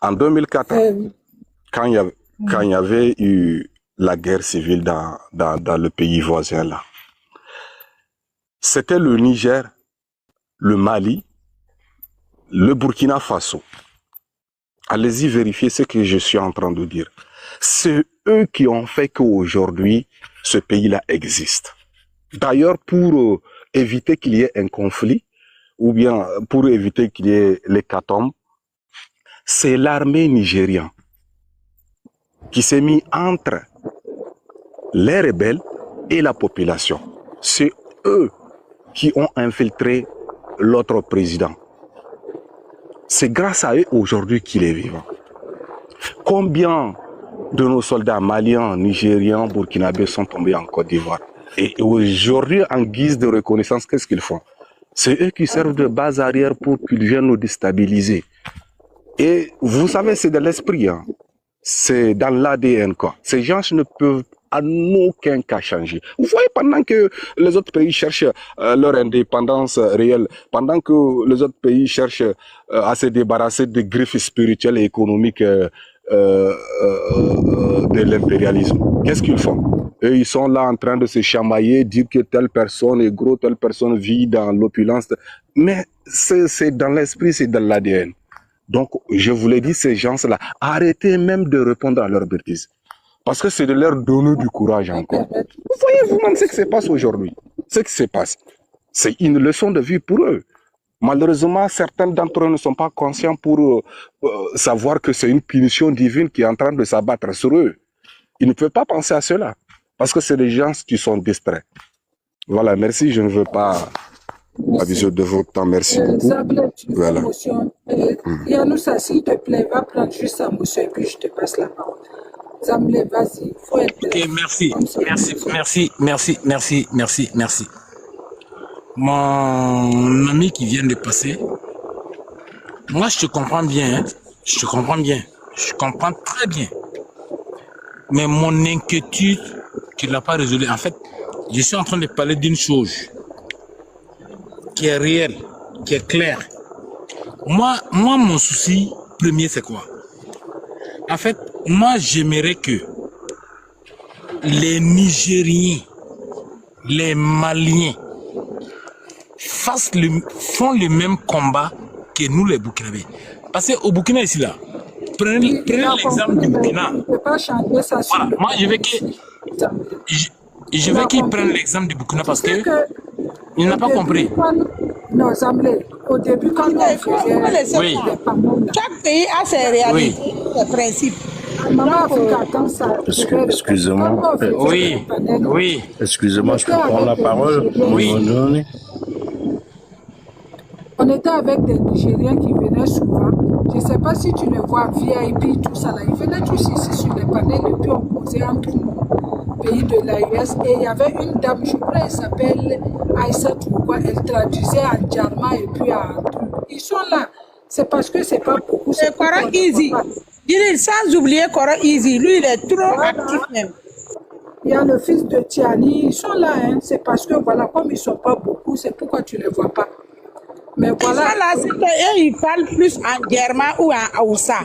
en 2004, quand il y avait eu la guerre civile dans le pays voisin là, c'était le Niger, le Mali, le Burkina Faso. Allez-y vérifier ce que je suis en train de dire. C'est eux qui ont fait qu'aujourd'hui, ce pays-là existe. D'ailleurs, pour éviter qu'il y ait un conflit, ou bien pour éviter qu'il y ait l'hécatombe, c'est l'armée nigérienne qui s'est mise entre les rebelles et la population. C'est eux qui ont infiltré l'autre président. C'est grâce à eux aujourd'hui qu'il est vivant. Combien de nos soldats maliens, nigériens, burkinabés sont tombés en Côte d'Ivoire? Et aujourd'hui, en guise de reconnaissance, qu'est-ce qu'ils font? C'est eux qui servent de base arrière pour qu'ils viennent nous déstabiliser. Et vous savez, c'est de l'esprit, hein. C'est dans l'ADN, quoi. Ces gens ne peuvent en aucun cas changer. Vous voyez, pendant que les autres pays cherchent leur indépendance réelle, pendant que les autres pays cherchent à se débarrasser des griffes spirituelles et économiques de l'impérialisme, qu'est-ce qu'ils font? Eux, ils sont là en train de se chamailler, dire que telle personne est gros, telle personne vit dans l'opulence. Mais c'est dans l'esprit, c'est dans l'ADN. Donc, je vous l'ai dit, ces gens-là, arrêtez même de répondre à leurs bêtises. Parce que c'est de leur donner du courage encore. Vous voyez vous-même ce qui se passe aujourd'hui. Ce qui se passe. C'est une leçon de vie pour eux. Malheureusement, certains d'entre eux ne sont pas conscients pour savoir que c'est une punition divine qui est en train de s'abattre sur eux. Ils ne peuvent pas penser à cela. Parce que c'est des gens qui sont distraits. Voilà, merci. Je ne veux pas abuser de votre temps. Merci beaucoup. Voilà. Yanoussa, s'il te plaît, va prendre juste sa motion et puis je te passe la parole. Zamblé, vas-y. Faut être Ok, merci. Mon ami qui vient de passer, moi je te comprends bien, hein. Je te comprends bien. Je comprends très bien. Mais mon inquiétude, tu ne l'as pas résolue. En fait, je suis en train de parler d'une chose qui est réelle, qui est claire. Moi, mon souci premier, c'est quoi? En fait, moi, j'aimerais que les Nigériens, les Maliens font le même combat que nous, les Burkinabés. Parce qu'au Burkina, ici, là, prenez l'exemple du Burkina. Voilà, moi, je veux qu'ils prennent l'exemple du Burkina parce que il n'a pas compris. Non, Zamblé, au début, quand on faisait... Oui. Chaque pays a ses réalités, ses principes. Excusez-moi. Oui. Excusez-moi, je peux prendre la parole? Oui. On était avec des Nigériens qui venaient souvent. Je ne sais pas si tu les vois, VIP, tout ça là. Ils venaient tous ici sur les panels et puis on posait en tout le pays de l'AES. Et il y avait une dame, je crois, elle s'appelle Aïssa Touba. Elle traduisait en Djarma et puis en tout. Ils sont là. C'est parce que c'est pas beaucoup. C'est Coran Easy. Sans oublier Coran Easy. Lui, il est trop actif même. Il y a le fils de Tiani. Ils sont là. Hein. C'est parce que, voilà, comme ils ne sont pas beaucoup, c'est pourquoi tu ne les vois pas. Mais voilà. Là, ils parlent plus en Djarma ou en Aoussa.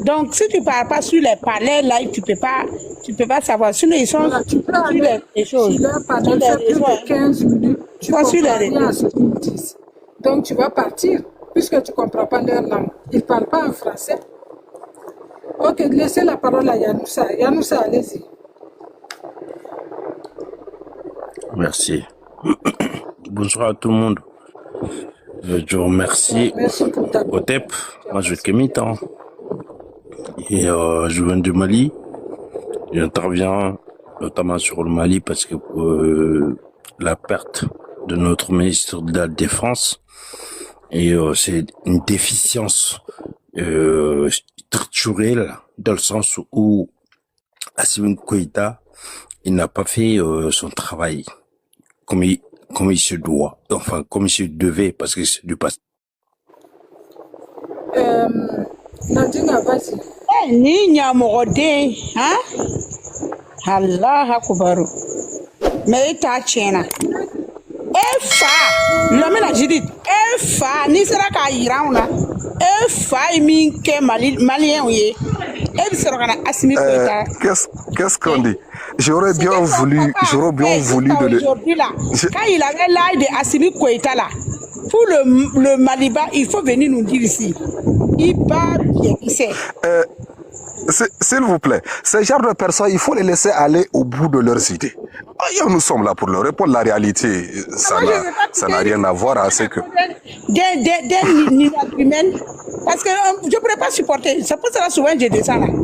Donc, si tu ne parles pas sur les palais, là, tu peux pas savoir. Sinon, ils sont voilà, tu peux aller les choses. Sur leur panel, ça plus de 15 minutes. Tu comprends rien à ce qu'ils disent. Donc, tu vas partir, puisque tu ne comprends pas leur langue. Ils ne parlent pas en français. Ok, laissez la parole à Yanoussa. Yanoussa, allez-y. Merci. Bonsoir à tout le monde. Je vous remercie. Otep, moi je fais mi-temps. Et je viens du Mali. J'interviens notamment sur le Mali parce que la perte de notre ministre de la Défense et c'est une déficience structurelle dans le sens où Assimi Goïta il n'a pas fait son travail comme il se doit, enfin comme il se devait parce que c'est du passé. Nadine, vas-y. Ni Nyamorode, hein? Allah Akubaru. Mais ta tiena. Efa, l'homme a dit, Efa, ni sera qu'à Iran là. malien, oui. Qu'est-ce qu'on dit? J'aurais bien voulu de le... Aujourd'hui, là, quand il avait l'âge de Assimi Koïta, là, pour le Maliba, il faut venir nous dire ici. Il parle bien, il sait. S'il vous plaît, ces genres de personnes, il faut les laisser aller au bout de leurs idées. Nous sommes là pour leur répondre. La réalité, ça n'a rien à voir avec ce que... Parce que je ne pourrais pas supporter. C'est pour ça que souvent je descends là. Non,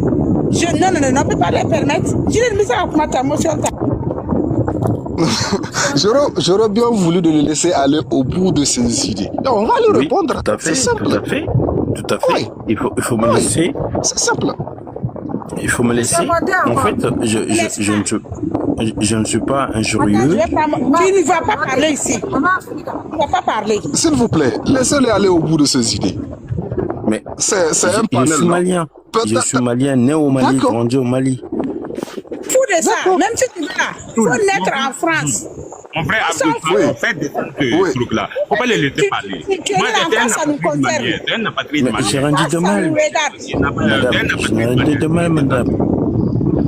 on ne peut pas les permettre. Je ne me sens pas ta motion. J'aurais bien voulu de les laisser aller au bout de ces idées. On va leur répondre. C'est simple. Tout à fait. Oui. Il faut me laisser. C'est simple. Il faut me laisser. En fait, je ne suis pas injurieux. Tu ne vas pas parler ici. Tu ne vas pas parler. S'il vous plaît, laissez-les aller au bout de ces idées. Mais c'est un panel. Je suis malien. Je suis malien, né au Mali, grandi au Mali. Fou de ça, même si tu es là, il faut naître en France. Mon frère Abdou, on fait de ce truc-là. Il ne faut pas les laisser parler. Moi, j'étais un apatride malien. J'ai rendu de mal. Madame, j'ai rendu de mal, madame.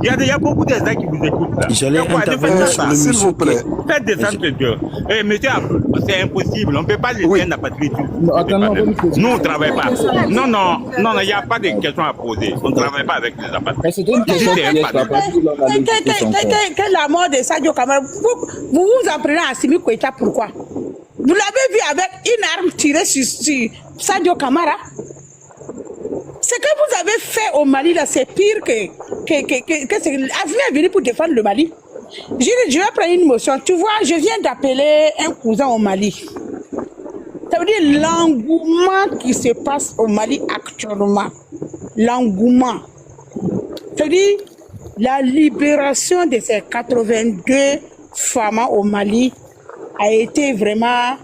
Il y a beaucoup de gens qui vous écoutent là. J'allais intervenir sur le s'il vous plaît. Faites descendre le cœur. Monsieur Abdou, c'est impossible. On ne peut pas laisser un apatride. Nous, on ne travaille pas. Non, il n'y a pas de questions à poser. On ne travaille pas avec les apatrides. C'est une question que la mort de Sadio Kamara, vous apprenez à Assimi Koïta pourquoi? Vous l'avez vu avec une arme tirée sur Sadio Kamara? Ce que vous avez fait au Mali, là, c'est pire que Assimi est venu pour défendre le Mali. Je vais prendre une motion. Tu vois, je viens d'appeler un cousin au Mali. Ça veut dire l'engouement qui se passe au Mali actuellement. L'engouement. Ça veut dire la libération de ces 82 femmes au Mali a été vraiment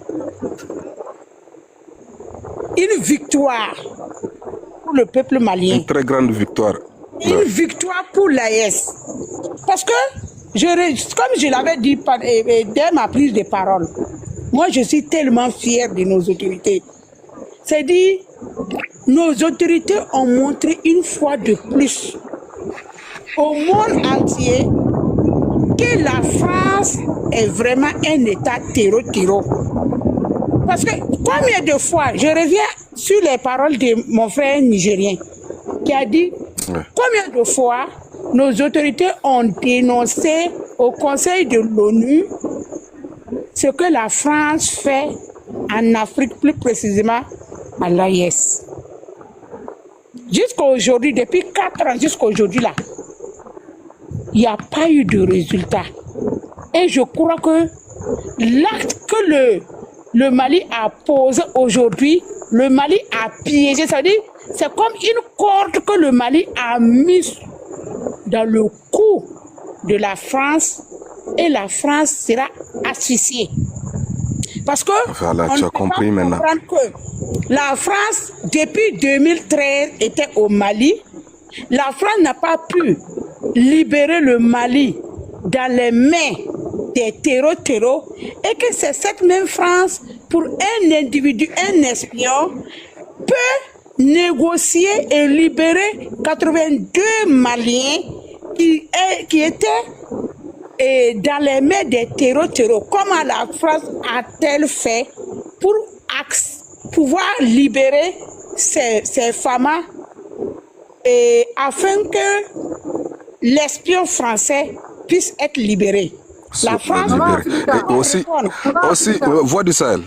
une victoire pour le peuple malien. Une très grande victoire. Une victoire pour l'AES. Parce que, comme je l'avais dit dès ma prise de parole, moi je suis tellement fière de nos autorités. C'est-à-dire, nos autorités ont montré une fois de plus au monde entier que la France est vraiment un État terreau. Parce que combien de fois, je reviens sur les paroles de mon frère nigérien qui a dit combien de fois nos autorités ont dénoncé au Conseil de l'ONU ce que la France fait en Afrique, plus précisément à l'AES. Jusqu'à aujourd'hui, depuis 4 ans jusqu'à aujourd'hui là, il n'y a pas eu de résultat. Et je crois que l'acte que le Mali a posé aujourd'hui, le Mali a piégé, ça veut dire c'est comme une corde que le Mali a mise dans le cou de la France et la France sera asphyxiée. Parce que voilà, tu as compris maintenant. Que la France, depuis 2013, était au Mali. La France n'a pas pu libérer le Mali dans les mains des terreaux, et que c'est cette même France, pour un individu, un espion, peut négocier et libérer 82 Maliens qui étaient dans les mains des terreaux. Comment la France a-t-elle fait pour pouvoir libérer ces femmes afin que l'espion français puisse être libéré? La France aussi, Voix du Sahel.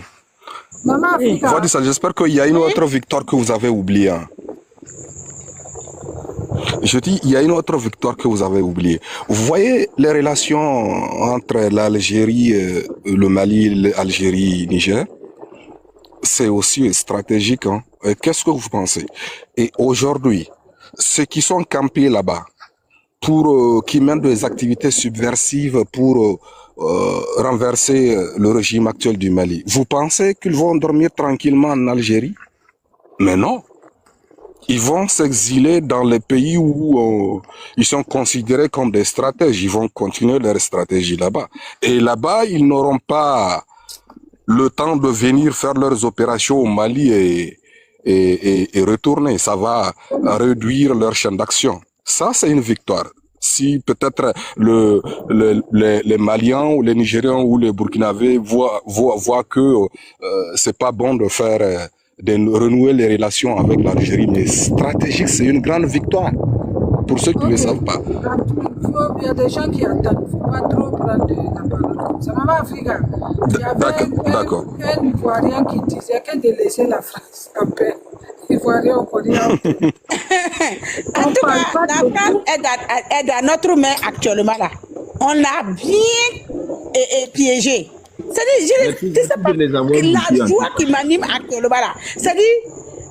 Voix du Sahel, j'espère qu'il y a une autre victoire que vous avez oubliée. Je dis, il y a une autre victoire que vous avez oubliée. Vous voyez les relations entre l'Algérie, le Mali, l'Algérie, Niger? C'est aussi stratégique. Hein? Qu'est-ce que vous pensez? Et aujourd'hui, ceux qui sont campés là-bas, qui mènent des activités subversives pour renverser le régime actuel du Mali, vous pensez qu'ils vont dormir tranquillement en Algérie? Mais non. Ils vont s'exiler dans les pays où ils sont considérés comme des stratèges. Ils vont continuer leur stratégie là-bas. Et là-bas, ils n'auront pas le temps de venir faire leurs opérations au Mali et et retourner. Ça va réduire leur champ d'action. Ça, c'est une victoire. Si peut-être les Maliens ou les Nigérians ou les Burkinabés voient que c'est pas bon de faire de renouer les relations avec l'Algérie, mais stratégique, c'est une grande victoire. Pour ceux qui ne le savent pas. Il y a des gens qui attendent. Il ne faut pas trop prendre la parole comme ça. Maman Africa, il y avait un Ivoirien qui disait que de laisser la France en paix. Ivoirien au Coréen. En tout cas, la France est dans notre main actuellement là. On l'a bien piégé. C'est-à-dire, je sais pas, la joie qui m'anime actuellement là. C'est-à-dire,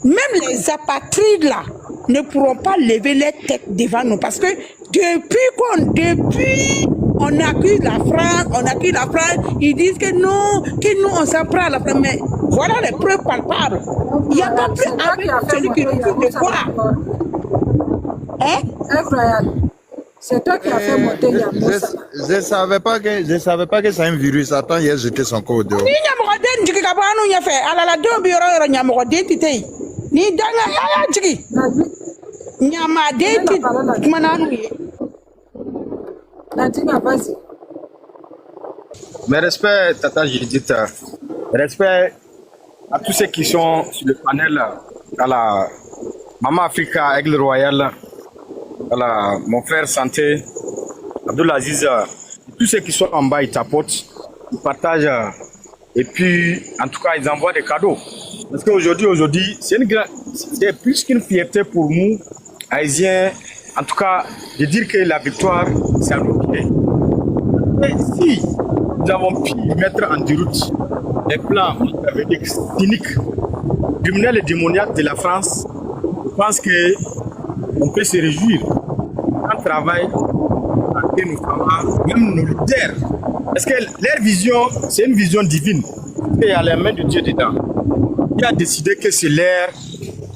même les apatrides là ne pourront pas lever les têtes devant nous parce que depuis on accuse la France, ils disent que nous on s'en prend à la France, mais voilà les preuves palpables. Il n'y a pas plus avec celui qui refuse de voir. Hein? Incroyable. C'est toi qui as fait monter Yamoussa. Je savais pas que c'est un virus. Attends, il a jeté son corps dehors. Ni Nyamroden jiki kabanu nya fe alala do bi yoro Nyamroden titei. Ni danga ya jiki. Nyamade ti mananu ye. Nadine, vas-y. Mes respects, Tata Judith. Respect à tous ceux qui sont sur le panel, à la Maman Africa, Aigle Royal, à mon frère Santé, Abdulaziz, tous ceux qui sont en bas, ils tapotent, ils partagent, et puis, en tout cas, ils envoient des cadeaux. Parce qu'aujourd'hui, c'est plus qu'une fierté pour nous, Haïtiens, en tout cas, de dire que la victoire, c'est à nous. Mais si nous avons pu mettre en déroute les plans cyniques, criminels et démoniaques de la France, je pense qu'on peut se réjouir d'un travail que nous faisons, même nos leaders. Parce que leur vision, c'est une vision divine. Il y a la main de Dieu dedans. Il a décidé que c'est l'ère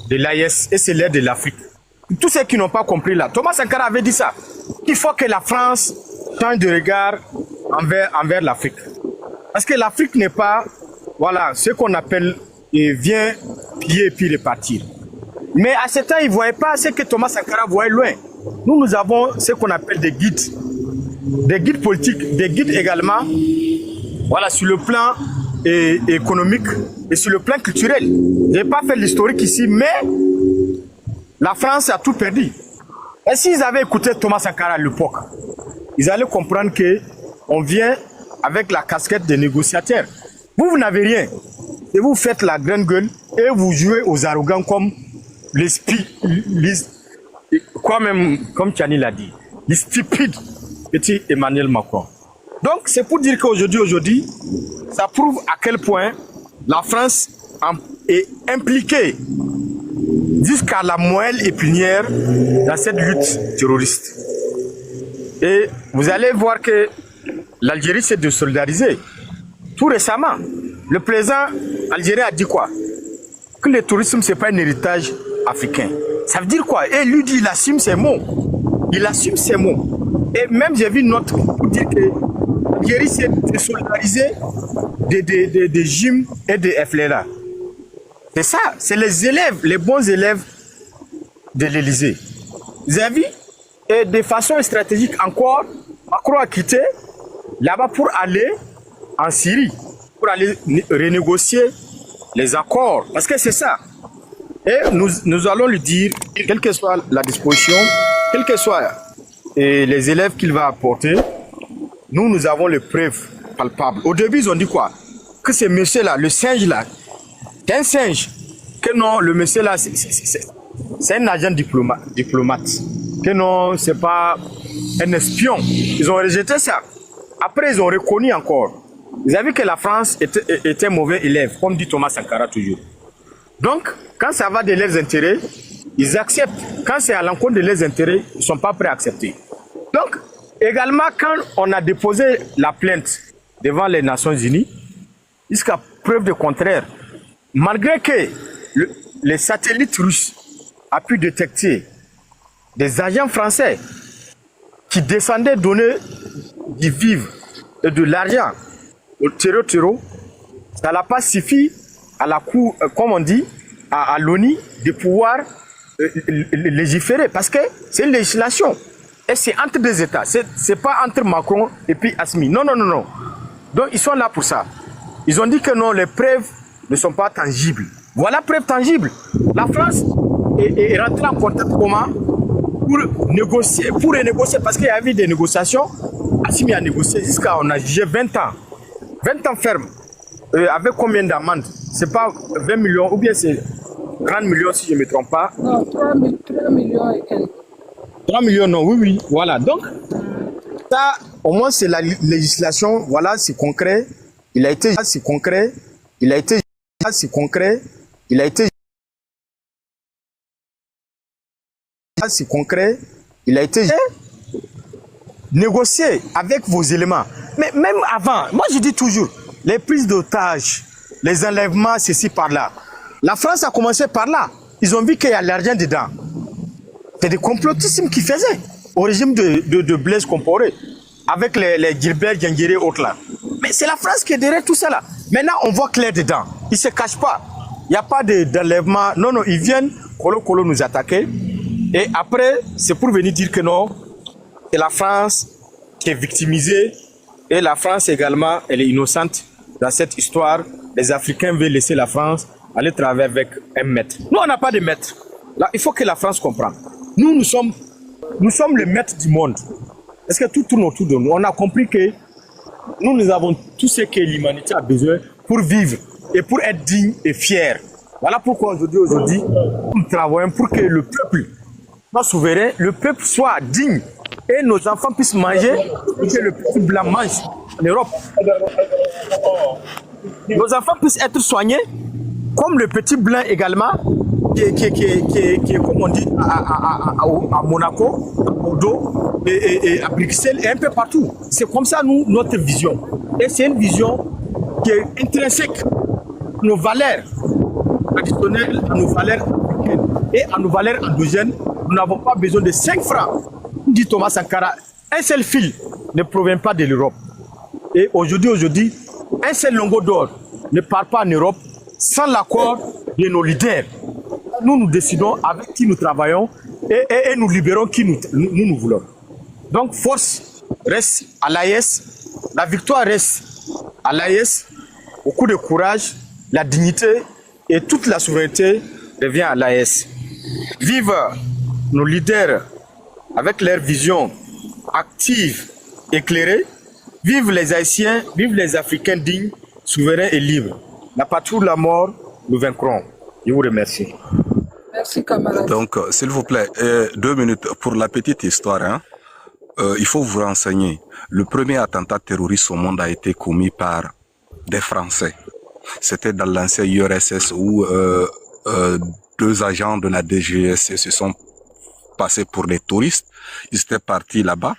de l'AES et c'est l'ère de l'Afrique. Tous ceux qui n'ont pas compris là, Thomas Sankara avait dit ça, qu'il faut que la France change de regard envers l'Afrique. Parce que l'Afrique n'est pas, voilà, ce qu'on appelle, vient piller et puis repartir. Mais à ce temps, il ne voyait pas ce que Thomas Sankara voyait loin. Nous avons ce qu'on appelle des guides politiques, des guides également, voilà, sur le plan économique et sur le plan culturel. Je n'ai pas fait l'historique ici, mais la France a tout perdu. Et s'ils avaient écouté Thomas Sankara à l'époque, ils allaient comprendre qu'on vient avec la casquette des négociateurs. Vous n'avez rien. Et vous faites la grande gueule et vous jouez aux arrogants comme comme Tiani l'a dit, les stupides petit Emmanuel Macron. Donc c'est pour dire qu'aujourd'hui, ça prouve à quel point la France est impliquée jusqu'à la moelle épinière dans cette lutte terroriste. Et vous allez voir que l'Algérie s'est désolidarisée. Tout récemment, le président algérien a dit quoi? Que le tourisme, ce n'est pas un héritage africain. Ça veut dire quoi? Et lui dit, il assume ses mots. Il assume ses mots. Et même j'ai vu une note pour dire que l'Algérie s'est désolidarisée des GIM et des FLRA. C'est ça, c'est les élèves, les bons élèves de l'Élysée. Vous avez vu? Et de façon stratégique encore, Macron a quitté là-bas pour aller en Syrie, pour aller renégocier les accords. Parce que c'est ça. Et nous allons lui dire, quelle que soit la disposition, quels que soient les élèves qu'il va apporter, nous avons les preuves palpables. Au début, ils ont dit quoi? Que ce monsieur-là, le singe-là, c'est un singe. Que non, le monsieur-là, c'est un agent diplomate. Que non, c'est pas un espion. Ils ont rejeté ça. Après, ils ont reconnu encore. Vous avez vu que la France était mauvais élève, comme dit Thomas Sankara toujours. Donc, quand ça va de leurs intérêts, ils acceptent. Quand c'est à l'encontre de leurs intérêts, ils ne sont pas prêts à accepter. Donc, également, quand on a déposé la plainte devant les Nations Unies, jusqu'à preuve de contraire, malgré que les satellites russes ont pu détecter des agents français qui descendaient donner du vivre et de l'argent au terreau, ça n'a pas suffi à la cour, comme on dit, à l'ONU de pouvoir légiférer parce que c'est une législation. Et c'est entre deux États. C'est pas entre Macron et puis Assimi. Non, non, non, non. Donc ils sont là pour ça. Ils ont dit que non, les preuves ne sont pas tangibles. Voilà preuve tangible. La France est rentrée en contact comment pour négocier, pour renégocier, parce qu'il y a eu des négociations. Assimi a négocié jusqu'à, on a jugé 20 ans. 20 ans ferme. Avec combien d'amendes? C'est pas 20 millions, ou bien c'est 30 millions si je ne me trompe pas. Non, 3 millions et quelques. 3 millions, non, oui, oui. Voilà. Donc, ça, au moins, c'est la législation. Voilà, c'est concret. Il a été, c'est concret. Il a été, c'est concret. Il a été, c'est concret. Il a été négocié avec vos éléments. Mais même avant, moi je dis toujours, les prises d'otages, les enlèvements, ceci par là. La France a commencé par là. Ils ont vu qu'il y a l'argent dedans. C'est des complotismes qui faisaient au régime de Blaise Compaoré, avec les Gilbert Diendéré et autres là. Mais c'est la France qui est derrière tout ça là. Maintenant, on voit clair dedans. Ils ne se cachent pas. Il n'y a pas d'enlèvement. Non, non, ils viennent colo nous attaquer. Et après, c'est pour venir dire que non, c'est la France qui est victimisée. Et la France également, elle est innocente dans cette histoire. Les Africains veulent laisser la France aller travailler avec un maître. Nous, on n'a pas de maître. Là, il faut que la France comprenne. Nous sommes les maîtres du monde. Est-ce que tout tourne autour de nous? On a compris que nous avons tout ce que l'humanité a besoin pour vivre et pour être digne et fier. Voilà pourquoi aujourd'hui, nous travaillons pour que le peuple soit souverain, le peuple soit digne et nos enfants puissent manger et que le peuple blanc mange en Europe. Nos enfants puissent être soignés comme le petit blanc également qui est comme on dit à Monaco, à Bordeaux et à Bruxelles et un peu partout. C'est comme ça notre vision. Et c'est une vision qui est intrinsèque à nos valeurs traditionnelles, à nos valeurs africaines et à nos valeurs endogènes. Nous n'avons pas besoin de 5 francs. Dit Thomas Sankara, un seul fil ne provient pas de l'Europe. Et aujourd'hui, un seul longueur d'or ne part pas en Europe sans l'accord de nos leaders. Nous décidons avec qui nous travaillons et nous libérons qui nous voulons. Donc, force reste à l'AES, la victoire reste à l'AES, beaucoup de courage, la dignité et toute la souveraineté revient à l'AES. Vive nos leaders avec leur vision active, éclairée. Vive les Haïtiens, vive les Africains dignes, souverains et libres. La patrie ou la mort, nous vaincrons. Je vous remercie. Merci, camarade. Donc, s'il vous plaît, 2 minutes pour la petite histoire. Hein. Il faut vous renseigner. Le premier attentat terroriste au monde a été commis par des Français. C'était dans l'ancien URSS où 2 agents de la DGS se sont passés pour des touristes. Ils étaient partis là-bas,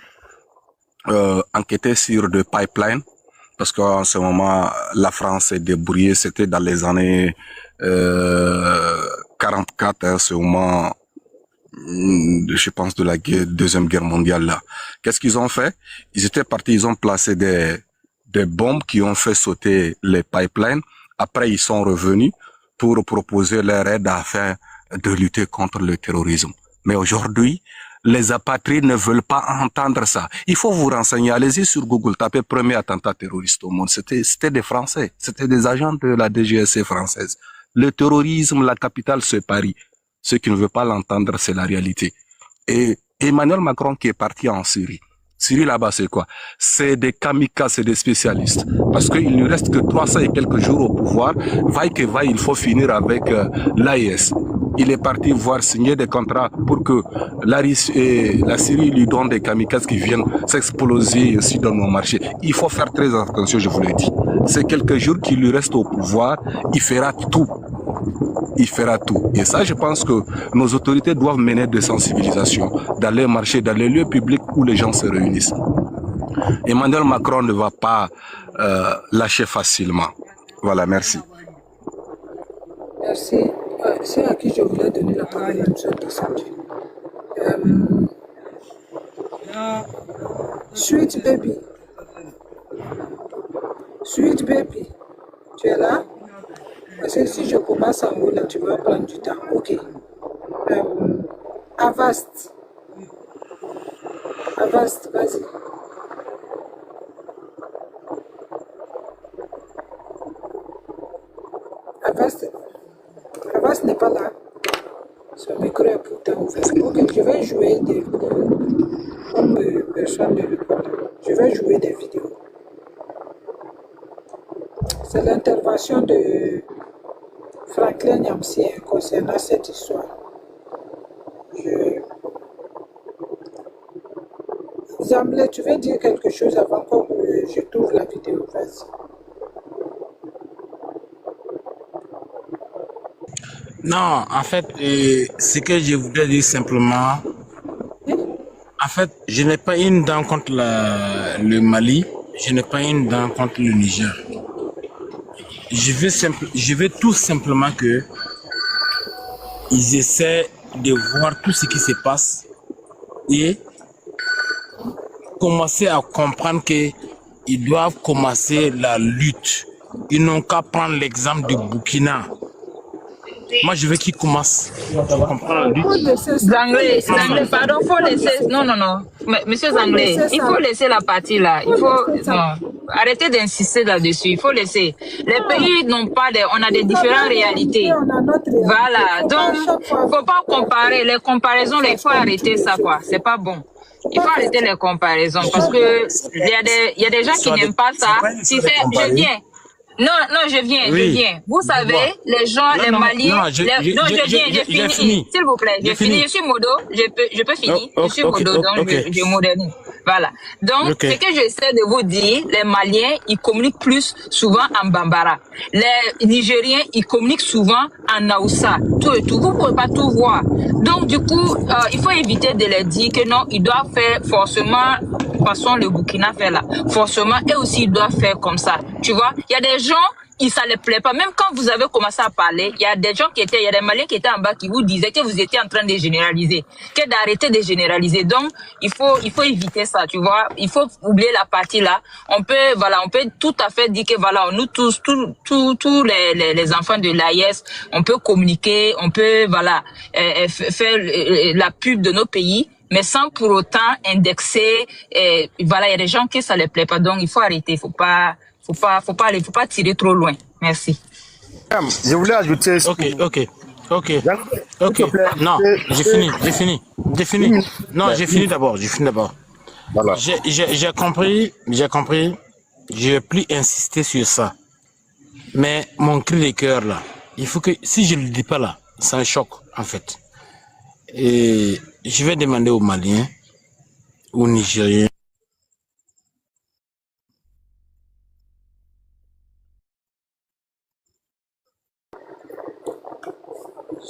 enquêter sur des pipelines, parce qu'en ce moment, la France s'est débrouillée. C'était dans les années 44, hein, ce moment, je pense, de la Deuxième Guerre mondiale là. Qu'est-ce qu'ils ont fait? Ils étaient partis, ils ont placé des bombes qui ont fait sauter les pipelines. Après, ils sont revenus pour proposer leur aide afin de lutter contre le terrorisme. Mais aujourd'hui, les apatrides ne veulent pas entendre ça. Il faut vous renseigner. Allez-y sur Google, tapez premier attentat terroriste au monde. C'était des Français. C'était des agents de la DGSE française. Le terrorisme, la capitale, c'est Paris. Ceux qui ne veulent pas l'entendre, c'est la réalité. Et Emmanuel Macron qui est parti en Syrie. Syrie là-bas, c'est quoi? C'est des kamikazes, c'est des spécialistes. Parce qu'il ne reste que 300 et quelques jours au pouvoir. Vaille que vaille, il faut finir avec l'AES. Il est parti voir signer des contrats pour que la Syrie lui donne des kamikazes qui viennent s'exploser aussi dans nos marchés. Il faut faire très attention, je vous le dis. C'est quelques jours qu'il lui reste au pouvoir, il fera tout. Il fera tout. Et ça, je pense que nos autorités doivent mener des sensibilisations dans les marchés, dans les lieux publics où les gens se réunissent. Emmanuel Macron ne va pas lâcher facilement. Voilà, merci. Merci. C'est à qui je voulais donner la parole, il nous a descendu. Sweet Baby. Sweet Baby, tu es là? Parce que si je commence en haut, là, tu vas prendre du temps. Ok. Avast. Avast, vas-y. Avast n'est pas là. Son micro est pourtant ouvert. Ok, je vais jouer des vidéos. Comme personne ne répond. Je vais jouer des vidéos. C'est l'intervention de Franklin Nyamsi concernant cette histoire. Zamblé, tu veux dire quelque chose avant que je trouve la vidéo? Vas-y. Non, en fait, ce que je voudrais dire simplement, en fait, je n'ai pas une dent contre le Mali, je n'ai pas une dent contre le Niger. Je veux tout simplement que ils essaient de voir tout ce qui se passe et commencer à comprendre qu'ils doivent commencer la lutte. Ils n'ont qu'à prendre l'exemple du Burkina. Moi, je veux qu'ils commencent à comprendre la lutte. Zanglé, pardon, faut laisser. Non. Monsieur Zanglé, il faut laisser la partie là. Il faut arrêter d'insister là-dessus. Il faut laisser. Les pays n'ont pas on a des différentes réalités. Voilà. Donc, faut pas comparer. Les comparaisons, là, il faut arrêter ça, quoi. C'est pas bon. Il faut arrêter les comparaisons parce que il y a des gens qui n'aiment pas ça. Si c'est, je viens. Non, je viens. Vous savez, les gens, les Maliens... j'ai fini. S'il vous plaît, j'ai fini. Je suis modo, je peux finir. Je suis modo, donc je modernise. Voilà. Donc, ce que j'essaie de vous dire, les Maliens, ils communiquent plus souvent en Bambara. Les Nigériens, ils communiquent souvent en Naoussa. Tout et tout. Vous ne pouvez pas tout voir. Donc, du coup, il faut éviter de leur dire que non, ils doivent faire forcément, de façon le Burkina fait là, forcément, et aussi ils doivent faire comme ça. Tu vois, il y a des gens, ça les plaît pas. Même quand vous avez commencé à parler, il y a des gens il y a des Maliens qui étaient en bas qui vous disaient que vous étiez en train de généraliser, que d'arrêter de généraliser. Donc, il faut éviter ça, tu vois. Il faut oublier la partie là. On peut tout à fait dire que voilà, nous tous les enfants de l'AIS, on peut communiquer, on peut, faire la pub de nos pays, mais sans pour autant indexer. Voilà, il y a des gens qui ça les plaît pas. Donc, il faut arrêter. Faut pas tirer trop loin. Merci. Je voulais ajouter. Ok. Non, j'ai fini. Non, j'ai fini d'abord. Voilà. J'ai compris. Je vais plus insister sur ça. Mais mon cri de cœur là, il faut que, si je le dis pas là, ça me choque en fait. Et je vais demander aux Maliens, aux Nigériens.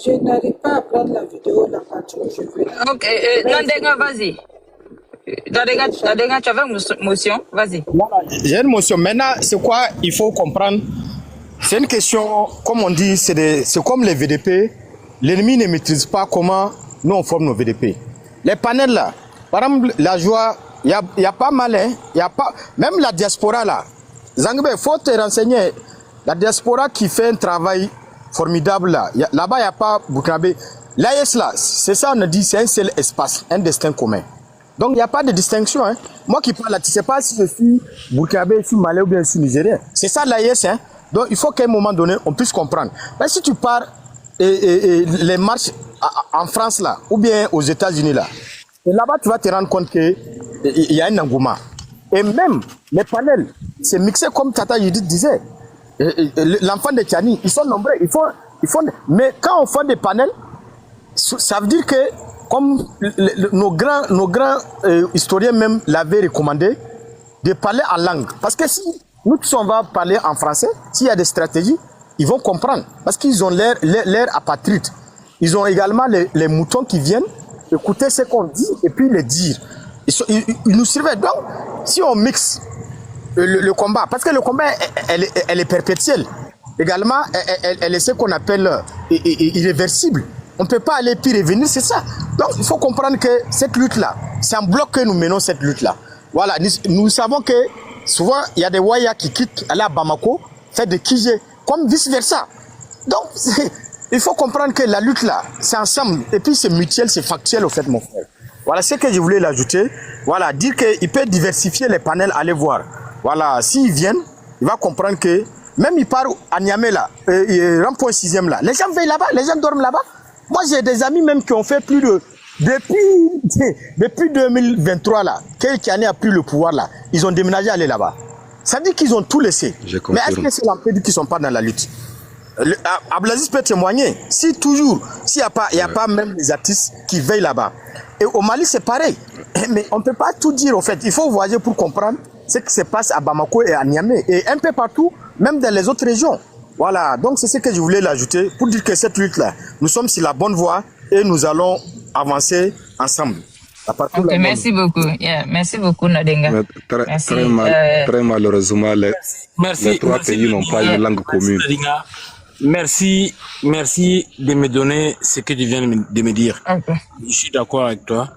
Je n'arrive pas à prendre la vidéo, la partie où je veux. Ok, Nandenga, vas-y. Nandenga, tu avais une motion, vas-y. J'ai une motion. Maintenant, c'est quoi il faut comprendre? C'est une question, comme on dit, c'est comme les VDP. L'ennemi ne maîtrise pas comment nous on forme nos VDP. Les panels là, par exemple, la joie, il y a pas mal, hein, même la diaspora là. Zangbe, il faut te renseigner. La diaspora qui fait un travail formidable là. Là-bas, il n'y a pas Burkinabé. L'AES là, c'est ça, on a dit, c'est un seul espace, un destin commun. Donc, il n'y a pas de distinction. Hein. Moi qui parle là, tu ne sais pas si je suis Burkinabé, je suis Malais ou bien je suis Nigérien. C'est ça l'AES. Hein. Donc, il faut qu'à un moment donné, on puisse comprendre. Mais si tu pars les marches en France là, ou bien aux États-Unis là, et là-bas, tu vas te rendre compte qu'il y a un engouement. Et même les panels, c'est mixé comme Tata Judith disait. L'enfant de Tchani, ils sont nombreux. Mais quand on fait des panels, ça veut dire que, comme nos grands historiens même l'avaient recommandé, de parler en langue. Parce que si nous tous on va parler en français, s'il y a des stratégies, ils vont comprendre. Parce qu'ils ont l'air apatride. Ils ont également les moutons qui viennent écouter ce qu'on dit et puis le dire. Ils nous surveillent. Donc, si on mixe le combat, parce que le combat, elle est perpétuelle. Également, elle est ce qu'on appelle irréversible. On ne peut pas aller puis revenir, c'est ça. Donc, il faut comprendre que cette lutte-là, c'est un bloc que nous menons cette lutte-là. Voilà, nous savons que souvent, il y a des Waya qui quittent aller à Bamako, faire des Kijé, comme vice-versa. Donc, il faut comprendre que la lutte là, c'est ensemble. Et puis c'est mutuel, c'est factuel au fait, mon frère. Voilà ce que je voulais l'ajouter. Voilà, dire qu'il peut diversifier les panels, allez voir. Voilà, s'ils viennent, il va comprendre que même il part à Niamey là, rond-point 6e là, les gens veillent là-bas, les gens dorment là-bas. Moi j'ai des amis même qui ont fait plus de... Depuis 2023 là, Kéliani a pris le pouvoir là, ils ont déménagé aller là-bas. Ça dit qu'ils ont tout laissé. Mais est-ce que c'est l'empire qu'ils ne sont pas dans la lutte? Abdelaziz peut témoigner. Si toujours, s'il n'y a pas même les artistes qui veillent là-bas. Et au Mali, c'est pareil. Mais on ne peut pas tout dire, au fait. Il faut voyager pour comprendre ce qui se passe à Bamako et à Niamey. Et un peu partout, même dans les autres régions. Voilà. Donc, c'est ce que je voulais l'ajouter pour dire que cette lutte-là, nous sommes sur la bonne voie et nous allons avancer ensemble. Ok, merci beaucoup. Yeah, merci beaucoup, Nadenga. Merci. Très malheureusement, les trois pays n'ont pas une langue commune. Merci de me donner ce que tu viens de me dire. Okay. Je suis d'accord avec toi.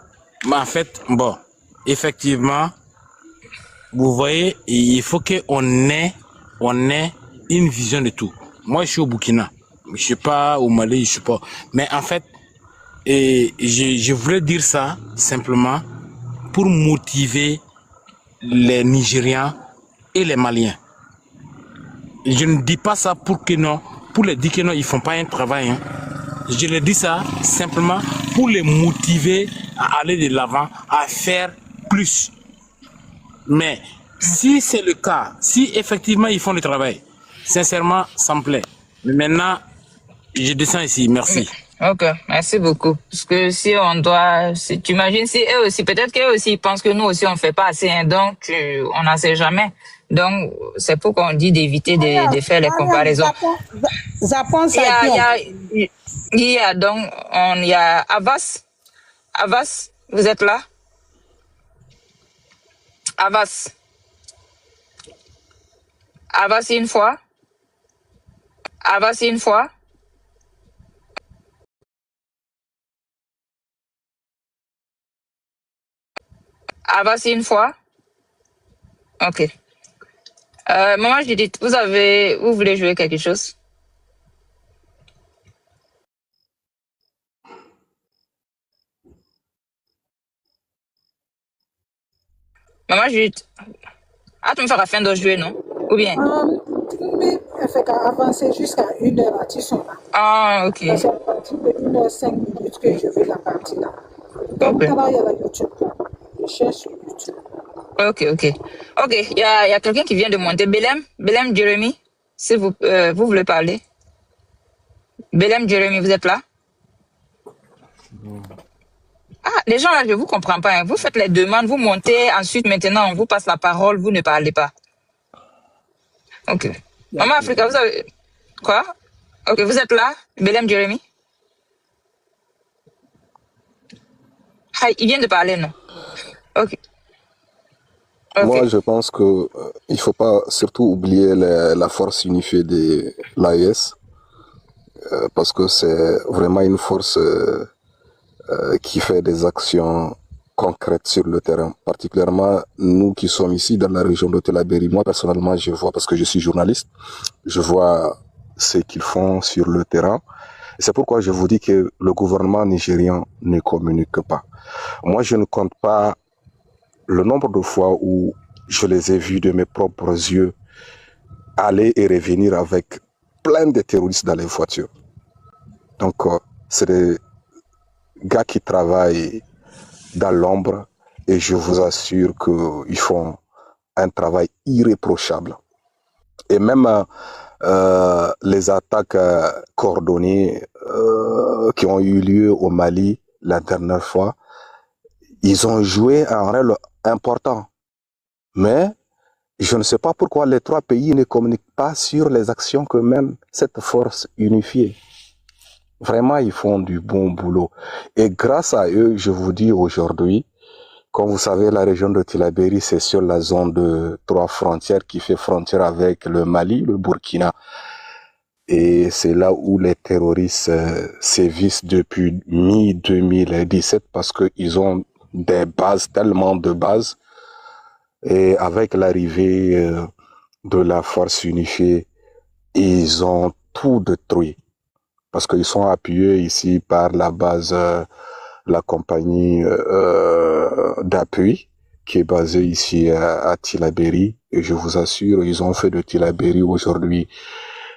Mais en fait, bon, effectivement, vous voyez, il faut qu'on ait une vision de tout. Moi, je suis au Burkina. Je suis pas au Mali, je suis pas. Mais en fait, je voulais dire ça simplement pour motiver les Nigérians et les Maliens. Je ne dis pas ça pour les dire que non, ils font pas un travail. Hein. Je le dis ça simplement pour les motiver à aller de l'avant, à faire plus. Mais si c'est le cas, si effectivement ils font le travail, sincèrement, ça me plaît. Mais maintenant, je descends ici. Merci. Ok, merci beaucoup. Parce que si on doit, tu imagines si eux aussi, peut-être qu'eux aussi ils pensent que nous aussi on fait pas assez, hein, donc on n'en sait jamais. Donc c'est pour qu'on dit d'éviter de faire les comparaisons. Il y a Abbas, vous êtes là? Abbas une fois. Abbas une fois. Abbas une fois. Ok. Maman Judith, vous voulez jouer quelque chose? Maman Judith, tu me feras fin de jouer, non? Ou bien? Elle fait avancer jusqu'à 1h à Tissona. Ah, ok. C'est à partir de 1h05 que je vais la partie là. Donc, il y a la YouTube. Je cherche sur YouTube. Ok. Il y a quelqu'un qui vient de monter. Belem Jeremy, si vous voulez parler. Belem Jeremy, vous êtes là? Ah, les gens là, je vous comprends pas. Hein. Vous faites les demandes, vous montez, ensuite maintenant on vous passe la parole, vous ne parlez pas. Ok. Maman Africa, vous avez... Quoi? Ok, vous êtes là? Belem Jeremy? Ah, il vient de parler, non? Ok. Moi, je pense que il faut pas surtout oublier la force unifiée de l'AES, parce que c'est vraiment une force qui fait des actions concrètes sur le terrain. Particulièrement nous qui sommes ici dans la région de Telabéry. Moi, personnellement, je vois, parce que je suis journaliste, je vois ce qu'ils font sur le terrain. C'est pourquoi je vous dis que le gouvernement nigérien ne communique pas. Moi, je ne compte pas le nombre de fois où je les ai vus de mes propres yeux aller et revenir avec plein de terroristes dans les voitures. Donc, c'est des gars qui travaillent dans l'ombre et je vous assure qu'ils font un travail irréprochable. Et même les attaques coordonnées qui ont eu lieu au Mali la dernière fois, ils ont joué un rôle important. Mais je ne sais pas pourquoi les trois pays ne communiquent pas sur les actions que mène cette force unifiée. Vraiment, ils font du bon boulot. Et grâce à eux, je vous dis aujourd'hui, comme vous savez, la région de Tilabéry, c'est sur la zone de 3 frontières qui fait frontière avec le Mali, le Burkina. Et c'est là où les terroristes sévissent depuis mi-2017 parce qu'ils ont des bases, tellement de bases. Et avec l'arrivée de la force unifiée, ils ont tout détruit. parce qu'ils sont appuyés ici par la base, la compagnie d'appui qui est basée ici à Tillabéri. Et je vous assure, ils ont fait de Tillabéri aujourd'hui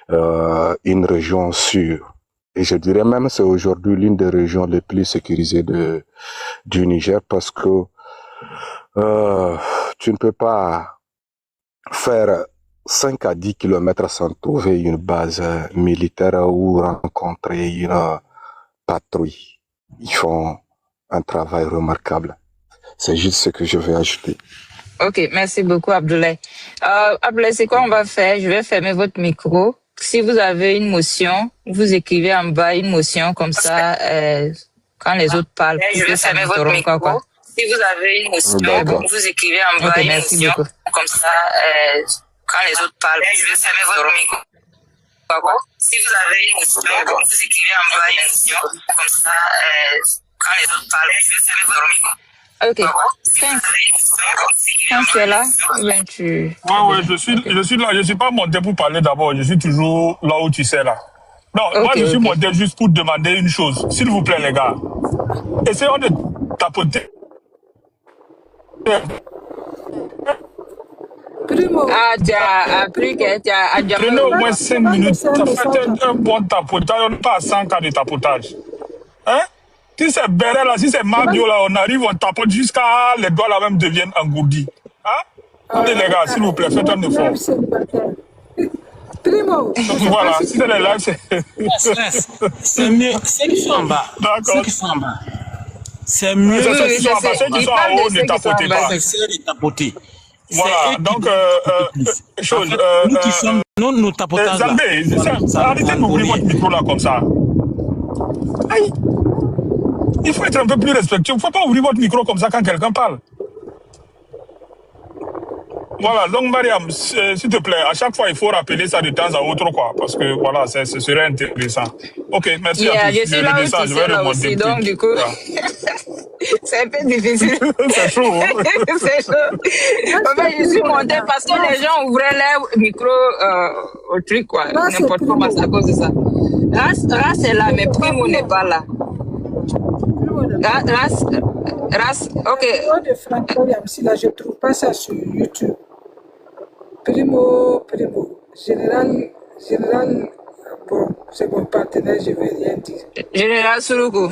une région sûre. Et je dirais même c'est aujourd'hui l'une des régions les plus sécurisées du Niger parce que tu ne peux pas faire 5 à 10 kilomètres sans trouver une base militaire ou rencontrer une patrouille. Ils font un travail remarquable. C'est juste ce que je vais ajouter. Ok, merci beaucoup Abdoulaye. Abdoulaye, c'est quoi on va faire? Je vais fermer votre micro. Si vous avez une motion, vous écrivez en bas une motion comme ça, quand les autres parlent. Je vais fermer votre micro. Quoi. Si vous avez une motion, vous écrivez en bas une motion comme ça, quand les autres parlent. Je vais fermer votre micro. Si vous avez une motion, vous écrivez en bas une motion comme ça, quand les autres parlent. Je vais fermer votre micro. Ok. Quand tu es là, ben tu... Ouais, je suis là. Je suis pas monté pour parler d'abord. Je suis toujours là où tu sais là. Non, moi je suis monté juste pour demander une chose. S'il vous plaît, les gars. Essayons de tapoter. Ah, tu as appris que tu as... Prenez au moins 5 minutes. Ça fait un bon tapotage. On n'est pas à 100 cas de tapotage. Hein? Si c'est Béret là, si c'est Mabio là, on arrive, on tapote jusqu'à les doigts là même deviennent engourdis. Hein? Allez les gars, s'il vous plaît, faites un effort. Voilà, si c'est les lives, c'est mieux. Ceux qui sont en bas. D'accord. Ceux qui sont en bas. C'est mieux. Ceux qui sont en bas, ceux qui sont en haut, ne tapotez pas. C'est de tapoter. Voilà, donc, chose. Nous tapotons. Zambé, arrêtez d'ouvrir votre micro là comme ça. Aïe. Il faut être un peu plus respectueux. Il ne faut pas ouvrir votre micro comme ça quand quelqu'un parle. Voilà, donc Mariam, s'il te plaît, à chaque fois, il faut rappeler ça de temps à autre, quoi, parce que voilà, ce serait intéressant. Ok, merci à tous. Je suis là aussi, je vais là aussi, donc du coup, c'est un peu difficile. C'est chaud. C'est chaud. Enfin, je suis montée parce que les gens ouvraient leur micro au truc, quoi, n'importe comment, c'est à cause de ça. Race est là, mais Primo n'est pas là. Race, ok. De Franck Yamsi, là, je ne trouve pas ça sur YouTube. Primo, Général, bon, c'est mon partenaire, je ne vais rien dire. Général Souloukou.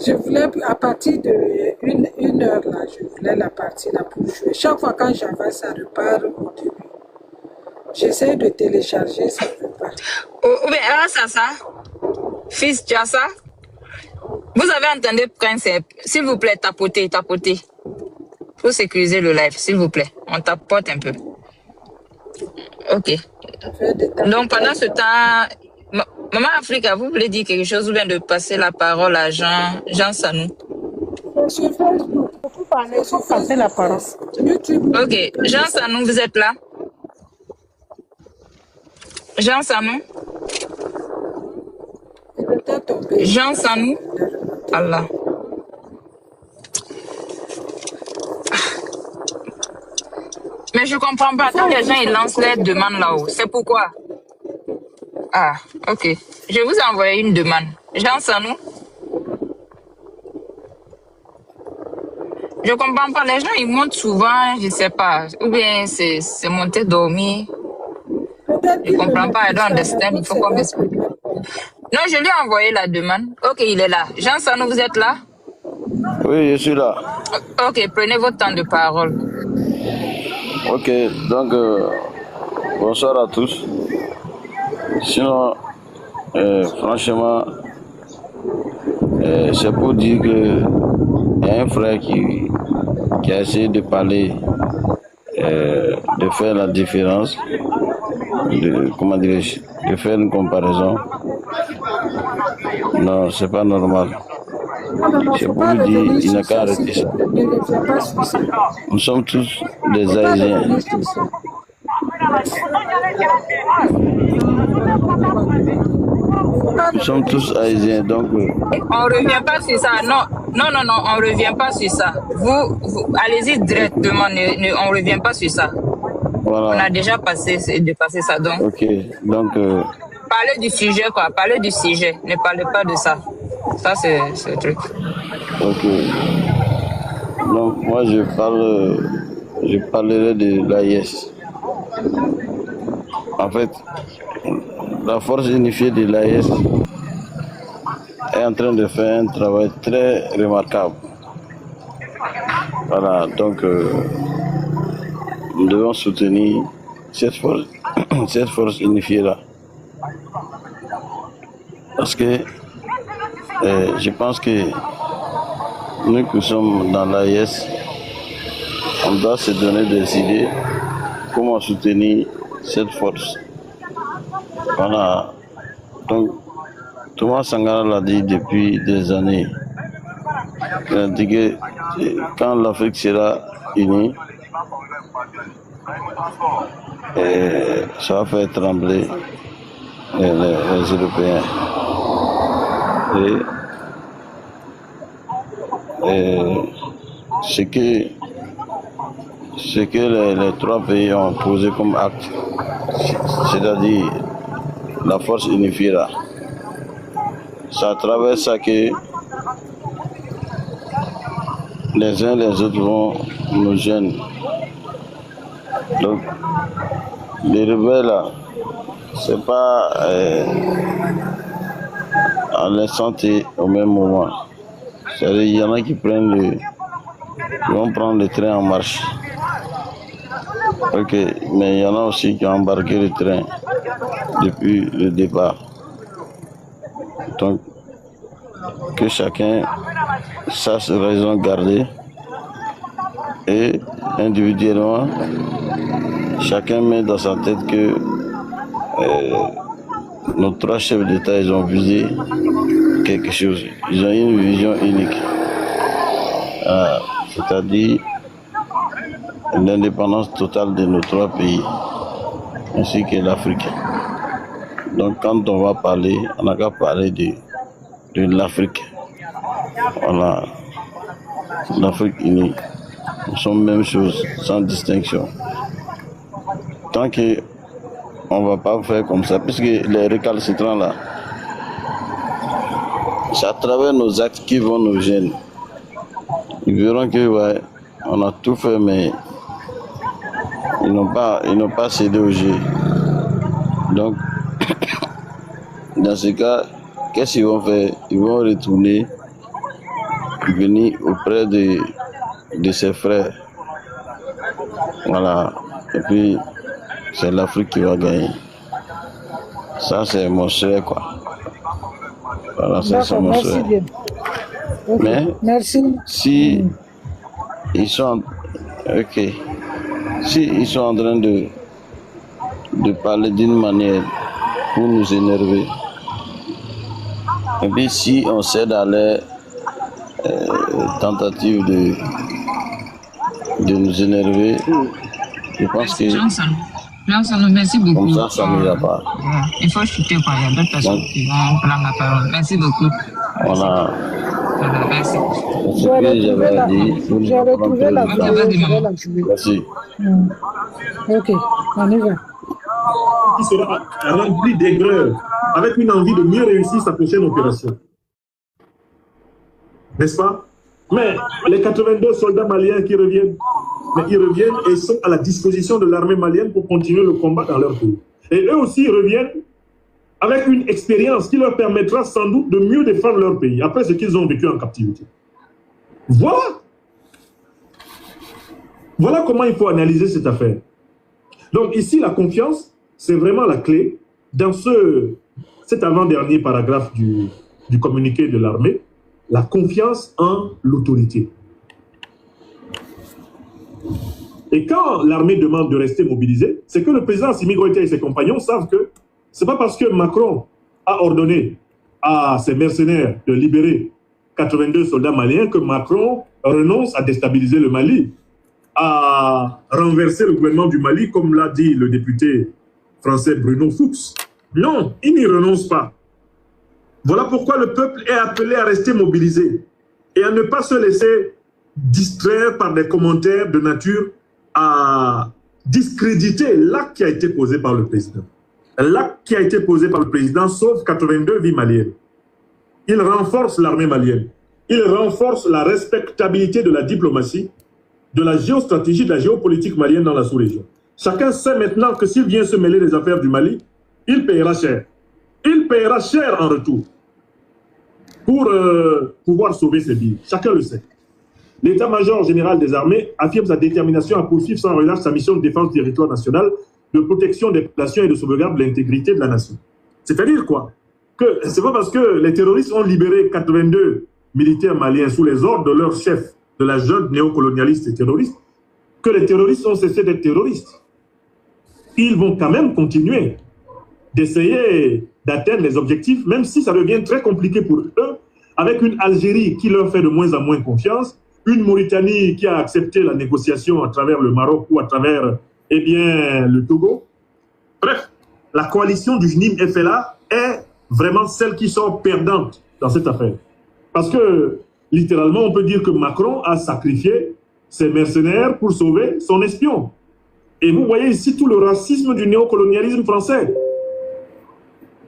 Je voulais, à partir de une heure, là, je voulais la partie là pour jouer. Chaque fois quand j'avance, ça repart au début. J'essaie de télécharger, ça ne veut pas. Mais ça. Fils, tu as ça? Vous avez entendu principe. S'il vous plaît, tapotez. Faut sécuriser le live, s'il vous plaît. On tapote un peu. Ok. Donc, pendant ce temps, Maman Africa, vous voulez dire quelque chose ou bien de passer la parole à Jean Sanou? Sur Facebook, vous parlez, vous passez la parole. YouTube. Ok. Jean Sanou, vous êtes là? Jean Sanou? Jean Sanou? Allah. Mais je comprends pas. Quand les gens ils lancent les demandes là-haut, c'est pourquoi? Ah, ok. Je vous ai envoyé une demande. Jean Sanou? Je comprends pas. Les gens ils montent souvent, je sais pas. Ou bien c'est monter dormir. Je comprends pas. I don't understand. Il faut qu'on m'explique. Non, je lui ai envoyé la demande. Ok, il est là. Jean Sanou, vous êtes là? Oui, je suis là. Ok, prenez votre temps de parole. Ok, donc, bonsoir à tous. Sinon, franchement, c'est pour dire que il y a un frère qui a essayé de parler, de faire la différence, comment dirais-je, de faire une comparaison. Non, c'est pas normal. C'est pour lui dire, il n'a qu'à arrêter ça. Nous sommes tous des Haïtiens. Nous sommes tous Haïtiens, donc... On revient pas sur ça, non, on revient pas sur ça. Vous allez-y directement, on revient pas sur ça. On a déjà dépassé ça. Donc, Ok, donc, parlez du sujet, quoi. Parlez du sujet. Ne parlez pas de ça. Ça, c'est le truc. ok. Donc, moi, je parlerai de l'AIS. En fait, la force unifiée de l'AIS est en train de faire un travail très remarquable. Voilà, donc nous devons soutenir cette force unifiée-là. Parce que je pense que nous qui sommes dans l'AIS, on doit se donner des idées comment soutenir cette force. Voilà. Donc, Thomas Sankara l'a dit depuis des années. Il a dit que quand l'Afrique sera unie, ça va faire trembler les Européens. Et ce que les trois pays ont posé comme acte, c'est-à-dire la force unifiée là, c'est à travers ça que les uns les autres vont nous gêner. Donc, les rebelles là, c'est pas en l'instant T au même moment. C'est-à-dire, il y en a qui vont prendre le train en marche. Ok, mais il y en a aussi qui ont embarqué le train depuis le départ. Donc, que chacun sache raison garder et individuellement, chacun met dans sa tête que nos trois chefs d'État, ils ont visé quelque chose. Ils ont une vision unique. C'est-à-dire l'indépendance totale de nos trois pays, ainsi que l'Afrique. Donc quand on va parler, on n'a qu'à parler de l'Afrique. Voilà. L'Afrique unie. Nous sommes même chose, sans distinction. Tant qu'on ne va pas faire comme ça, puisque les récalcitrants là, c'est à travers nos actes qui vont nous gêner. Ils verront que ouais, on a tout fait, mais ils n'ont pas cédé au jeu. Donc, dans ce cas, qu'est-ce qu'ils vont faire? Ils vont retourner, venir auprès de ses frères. Voilà. Et puis, c'est l'Afrique qui va gagner. Ça, c'est mon souhait, quoi. Voilà, c'est mon souhait. Bien. Okay. Mais, merci. Si ils sont... Ok. Si ils sont en train de parler d'une manière pour nous énerver, et puis si on cède à leur tentative de nous énerver, je pense que Johnson, merci beaucoup. Comme ça n'ira pas. Il faut chuter, quoi. Il y a d'autres personnes qui vont prendre la parole. Merci beaucoup. Voilà. Merci. Ce que j'avais à dire, J'ai retrouvé la vidéo, je vais la jouer. Merci. Ok, on y va. Qui sera rempli d'aigreur, avec une envie de mieux réussir sa prochaine opération. N'est-ce pas? Mais les 82 soldats maliens qui reviennent, ils reviennent et sont à la disposition de l'armée malienne pour continuer le combat dans leur pays. Et eux aussi reviennent avec une expérience qui leur permettra sans doute de mieux défendre leur pays après ce qu'ils ont vécu en captivité. Voilà. Voilà comment il faut analyser cette affaire. Donc ici, la confiance, c'est vraiment la clé. Dans cet avant-dernier paragraphe du communiqué de l'armée, la confiance en l'autorité. Et quand l'armée demande de rester mobilisée, c'est que le président Assimi Goïta et ses compagnons savent que ce n'est pas parce que Macron a ordonné à ses mercenaires de libérer 82 soldats maliens que Macron renonce à déstabiliser le Mali, à renverser le gouvernement du Mali, comme l'a dit le député français Bruno Fuchs. Non, il n'y renonce pas. Voilà pourquoi le peuple est appelé à rester mobilisé et à ne pas se laisser distraire par des commentaires de nature à discréditer l'acte qui a été posé par le président. L'acte qui a été posé par le président sauve 82 vies maliennes. Il renforce l'armée malienne. Il renforce la respectabilité de la diplomatie, de la géostratégie, de la géopolitique malienne dans la sous-région. Chacun sait maintenant que s'il vient se mêler des affaires du Mali, il payera cher. Il payera cher en retour pour pouvoir sauver ses vies. Chacun le sait. L'état-major général des armées affirme sa détermination à poursuivre sans relâche sa mission de défense du territoire national, de protection des populations et de sauvegarde de l'intégrité de la nation. C'est-à-dire quoi? Que c'est pas parce que les terroristes ont libéré 82 militaires maliens sous les ordres de leur chef de la junte néocolonialiste et terroriste que les terroristes ont cessé d'être terroristes. Ils vont quand même continuer d'essayer d'atteindre les objectifs, même si ça devient très compliqué pour eux, avec une Algérie qui leur fait de moins en moins confiance, une Mauritanie qui a accepté la négociation à travers le Maroc ou à travers, eh bien, le Togo. Bref, la coalition du JNIM-FLA est vraiment celle qui sort perdante dans cette affaire. Parce que, littéralement, on peut dire que Macron a sacrifié ses mercenaires pour sauver son espion. Et vous voyez ici tout le racisme du néocolonialisme français.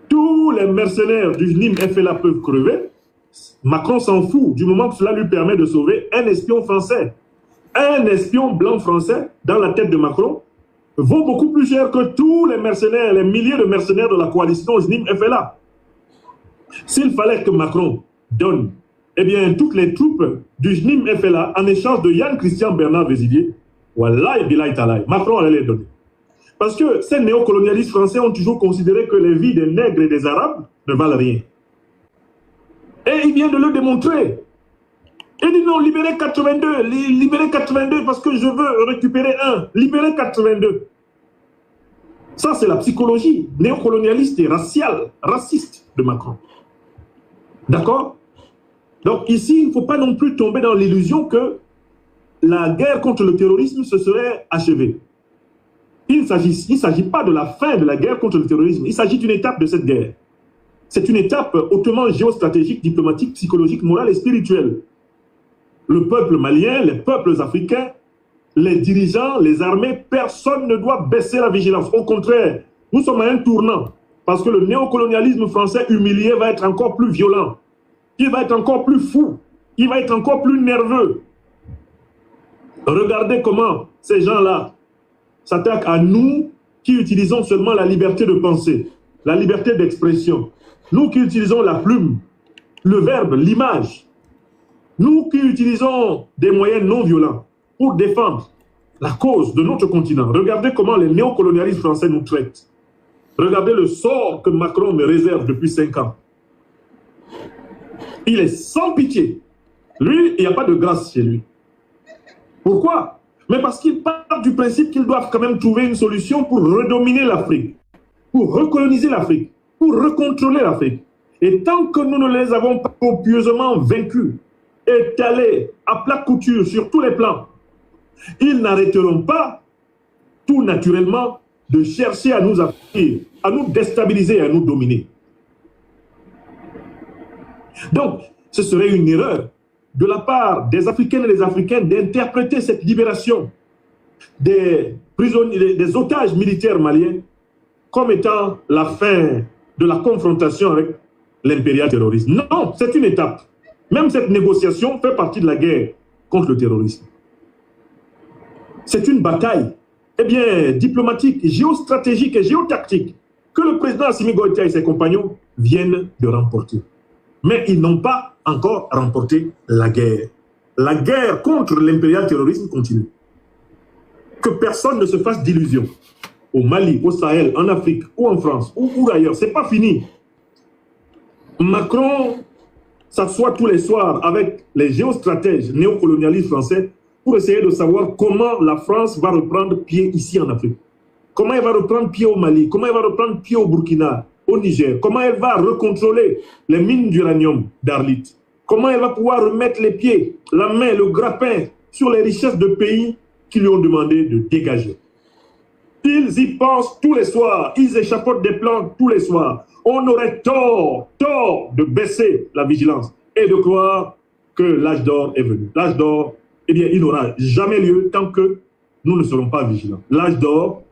Tous les mercenaires du JNIM-FLA peuvent crever. Macron s'en fout du moment que cela lui permet de sauver un espion français. Un espion blanc français dans la tête de Macron vaut beaucoup plus cher que tous les mercenaires, les milliers de mercenaires de la coalition JNIM-FLA. S'il fallait que Macron donne eh bien, toutes les troupes du JNIM-FLA en échange de Yann Christian Bernard Vézivier, Wallahi billahi talaï, Macron allait les donner. Parce que ces néocolonialistes français ont toujours considéré que les vies des nègres et des arabes ne valent rien. Et il vient de le démontrer. Il dit non, libérez 82, libérez 82 parce que je veux récupérer un. Libérez 82. Ça, c'est la psychologie néocolonialiste et raciale, raciste de Macron. D'accord? Donc ici, il ne faut pas non plus tomber dans l'illusion que la guerre contre le terrorisme se serait achevée. Il ne s'agit pas de la fin de la guerre contre le terrorisme. Il s'agit d'une étape de cette guerre. C'est une étape hautement géostratégique, diplomatique, psychologique, morale et spirituelle. Le peuple malien, les peuples africains, les dirigeants, les armées, personne ne doit baisser la vigilance. Au contraire, nous sommes à un tournant. Parce que le néocolonialisme français humilié va être encore plus violent. Il va être encore plus fou. Il va être encore plus nerveux. Regardez comment ces gens-là s'attaquent à nous qui utilisons seulement la liberté de penser, la liberté d'expression. Nous qui utilisons la plume, le verbe, l'image. Nous qui utilisons des moyens non violents pour défendre la cause de notre continent. Regardez comment les néocolonialistes français nous traitent. Regardez le sort que Macron me réserve depuis 5 ans. Il est sans pitié. Lui, il n'y a pas de grâce chez lui. Pourquoi? Mais parce qu'il part du principe qu'ils doivent quand même trouver une solution pour redominer l'Afrique, pour recoloniser l'Afrique, pour recontrôler l'Afrique. Et tant que nous ne les avons pas copieusement vaincus, étalés à plat couture sur tous les plans, ils n'arrêteront pas, tout naturellement, de chercher à nous affaiblir, à nous déstabiliser, à nous dominer. Donc, ce serait une erreur de la part des Africaines et des Africains d'interpréter cette libération des prisonniers, des otages militaires maliens comme étant la fin de la confrontation avec l'impérial terrorisme. Non, c'est une étape. Même cette négociation fait partie de la guerre contre le terrorisme. C'est une bataille, eh bien, diplomatique, géostratégique et géotactique que le président Assimi Goïta et ses compagnons viennent de remporter. Mais ils n'ont pas encore remporté la guerre. La guerre contre l'impérial terrorisme continue. Que personne ne se fasse d'illusions. Au Mali, au Sahel, en Afrique, ou en France, ou ailleurs, c'est pas fini. Macron s'assoit tous les soirs avec les géostratèges néocolonialistes français pour essayer de savoir comment la France va reprendre pied ici en Afrique. Comment elle va reprendre pied au Mali, comment elle va reprendre pied au Burkina, au Niger, comment elle va recontrôler les mines d'uranium d'Arlit, comment elle va pouvoir remettre les pieds, la main, le grappin sur les richesses de pays qui lui ont demandé de dégager. Ils y pensent tous les soirs, ils échafautent des plans tous les soirs. On aurait tort de baisser la vigilance et de croire que l'âge d'or est venu. L'âge d'or, eh bien, il n'aura jamais lieu tant que nous ne serons pas vigilants. L'âge d'or,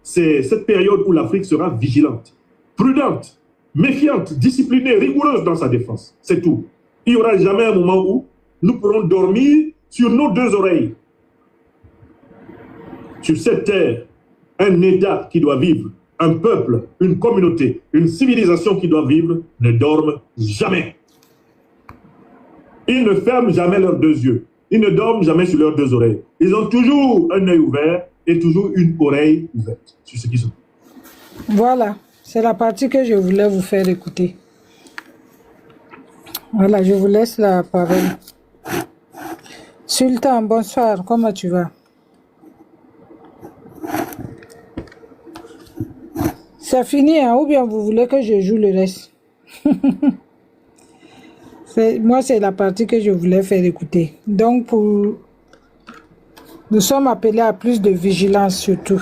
c'est cette période où l'Afrique sera vigilante, prudente, méfiante, disciplinée, rigoureuse dans sa défense. C'est tout. Il n'y aura jamais un moment où nous pourrons dormir sur nos deux oreilles. Sur cette terre, un État qui doit vivre, un peuple, une communauté, une civilisation qui doit vivre ne dorment jamais. Ils ne ferment jamais leurs deux yeux. Ils ne dorment jamais sur leurs deux oreilles. Ils ont toujours un œil ouvert et toujours une oreille ouverte sur ce qui se passe. Voilà, c'est la partie que je voulais vous faire écouter. Voilà, je vous laisse la parole. Sultan, bonsoir, comment tu vas? C'est fini, hein, ou bien vous voulez que je joue le reste? Moi, c'est la partie que je voulais faire écouter. Donc, nous sommes appelés à plus de vigilance surtout.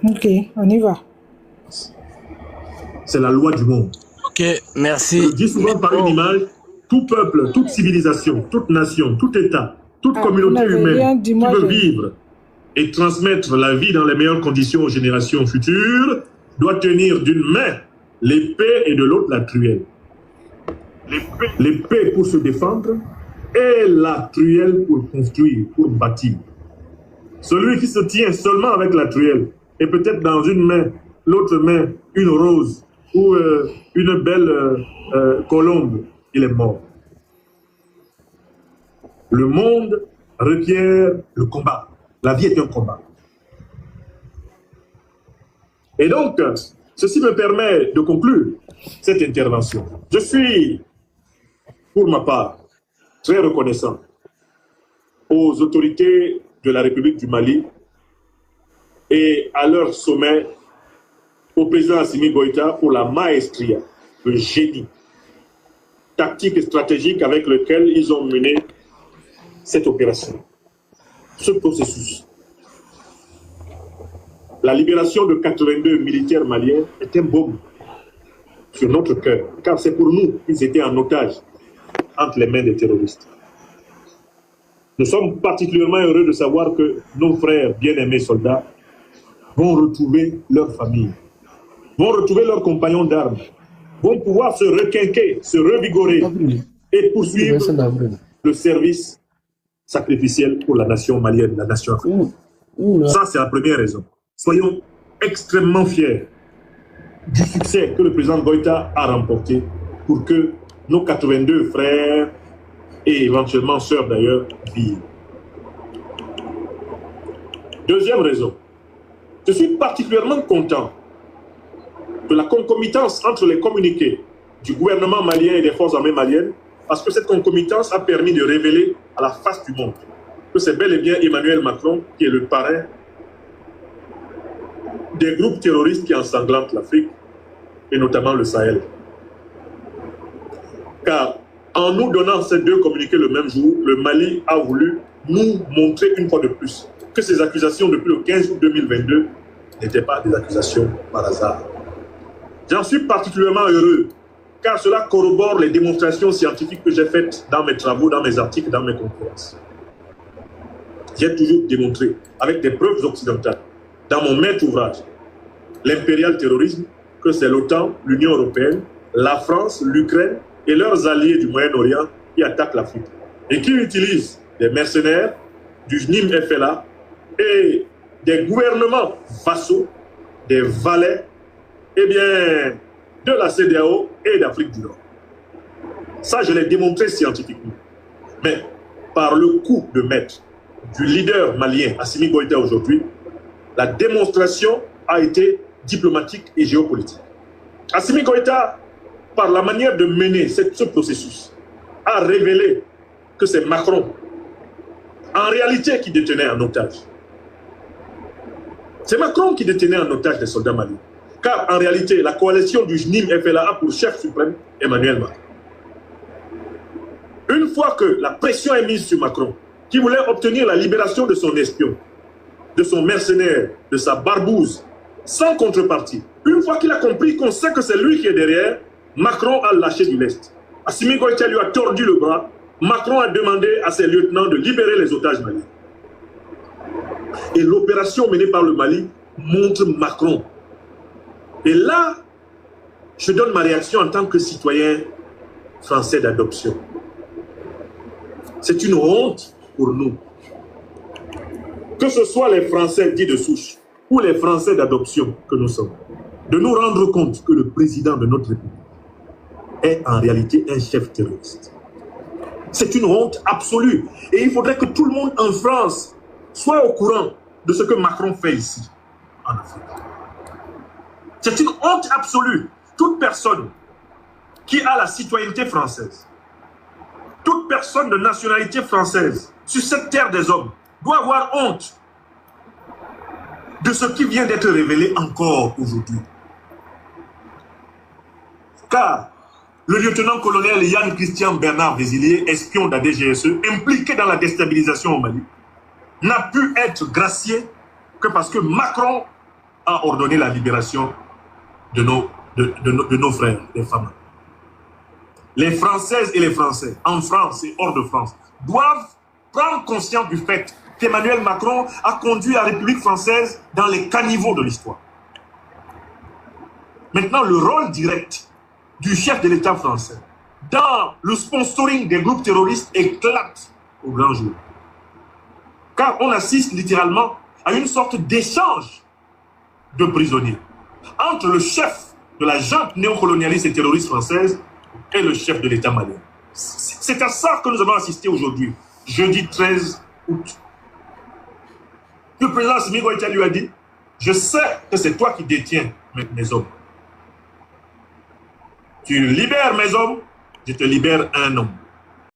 Ok, on y va. C'est la loi du monde. Ok, merci. Je dis souvent par une image, tout peuple, toute civilisation, toute nation, tout État, toute communauté humaine qui veut vivre et transmettre la vie dans les meilleures conditions aux générations futures doit tenir d'une main l'épée et de l'autre la truelle. L'épée pour se défendre et la truelle pour construire, pour bâtir. Celui qui se tient seulement avec la truelle et peut-être dans une main, l'autre main, une rose ou une belle colombe, il est mort. Le monde requiert le combat. La vie est un combat. Et donc, ceci me permet de conclure cette intervention. Je suis, pour ma part, très reconnaissant aux autorités de la République du Mali et à leur sommet, au président Assimi Goïta pour la maestria, le génie tactique et stratégique avec lequel ils ont mené cette opération, ce processus. La libération de 82 militaires maliens est un baume sur notre cœur, car c'est pour nous qu'ils étaient en otage entre les mains des terroristes. Nous sommes particulièrement heureux de savoir que nos frères bien-aimés soldats vont retrouver leur famille, vont retrouver leurs compagnons d'armes, vont pouvoir se requinquer, se revigorer et poursuivre le service sacrificiel pour la nation malienne, la nation africaine. Ça, c'est la première raison. Soyons extrêmement fiers du succès que le président Goïta a remporté pour que nos 82 frères et éventuellement sœurs d'ailleurs vivent. Deuxième raison, je suis particulièrement content de la concomitance entre les communiqués du gouvernement malien et des forces armées maliennes, parce que cette concomitance a permis de révéler à la face du monde que c'est bel et bien Emmanuel Macron qui est le parrain des groupes terroristes qui ensanglantent l'Afrique et notamment le Sahel. Car en nous donnant ces deux communiqués le même jour, le Mali a voulu nous montrer une fois de plus que ces accusations depuis le 15 août 2022 n'étaient pas des accusations par hasard. J'en suis particulièrement heureux car cela corrobore les démonstrations scientifiques que j'ai faites dans mes travaux, dans mes articles, dans mes conférences. J'ai toujours démontré, avec des preuves occidentales, dans mon maître ouvrage, l'impérial terrorisme, que c'est l'OTAN, l'Union européenne, la France, l'Ukraine et leurs alliés du Moyen-Orient qui attaquent l'Afrique et qui utilisent des mercenaires, du JNIM-FLA et des gouvernements vassaux, des valets, eh bien, de la CEDEAO et d'Afrique du Nord. Ça, je l'ai démontré scientifiquement. Mais par le coup de maître du leader malien, Assimi Goïta aujourd'hui, la démonstration a été diplomatique et géopolitique. Assimi Goïta, par la manière de mener ce processus, a révélé que c'est Macron, en réalité, qui détenait en otage. C'est Macron qui détenait en otage les soldats maliens. Car en réalité, la coalition du JNIM-FLA a pour chef suprême Emmanuel Macron. Une fois que la pression est mise sur Macron, qui voulait obtenir la libération de son espion, de son mercenaire, de sa barbouze, sans contrepartie, une fois qu'il a compris qu'on sait que c'est lui qui est derrière, Macron a lâché du lest. Assimi Goïta lui a tordu le bras, Macron a demandé à ses lieutenants de libérer les otages maliens. Et l'opération menée par le Mali montre Macron. Et là, je donne ma réaction en tant que citoyen français d'adoption. C'est une honte pour nous. Que ce soit les Français dits de souche ou les Français d'adoption que nous sommes, de nous rendre compte que le président de notre République est en réalité un chef terroriste. C'est une honte absolue. Et il faudrait que tout le monde en France soit au courant de ce que Macron fait ici, en Afrique. C'est une honte absolue. Toute personne qui a la citoyenneté française, toute personne de nationalité française sur cette terre des hommes doit avoir honte de ce qui vient d'être révélé encore aujourd'hui. Car le lieutenant-colonel Yann-Christian Bernard Vézilier, espion de la DGSE, impliqué dans la déstabilisation au Mali, n'a pu être gracié que parce que Macron a ordonné la libération de nos frères, les femmes. Les Françaises et les Français, en France et hors de France, doivent prendre conscience du fait qu'Emmanuel Macron a conduit la République française dans les caniveaux de l'histoire. Maintenant, le rôle direct du chef de l'État français dans le sponsoring des groupes terroristes éclate au grand jour. Car on assiste littéralement à une sorte d'échange de prisonniers entre le chef de la junte néocolonialiste et terroriste française et le chef de l'État malien. C'est à ça que nous avons assisté aujourd'hui, jeudi 13 août. Le président Assimi Goïta lui a dit, je sais que c'est toi qui détiens mes hommes. Tu libères mes hommes, je te libère un homme.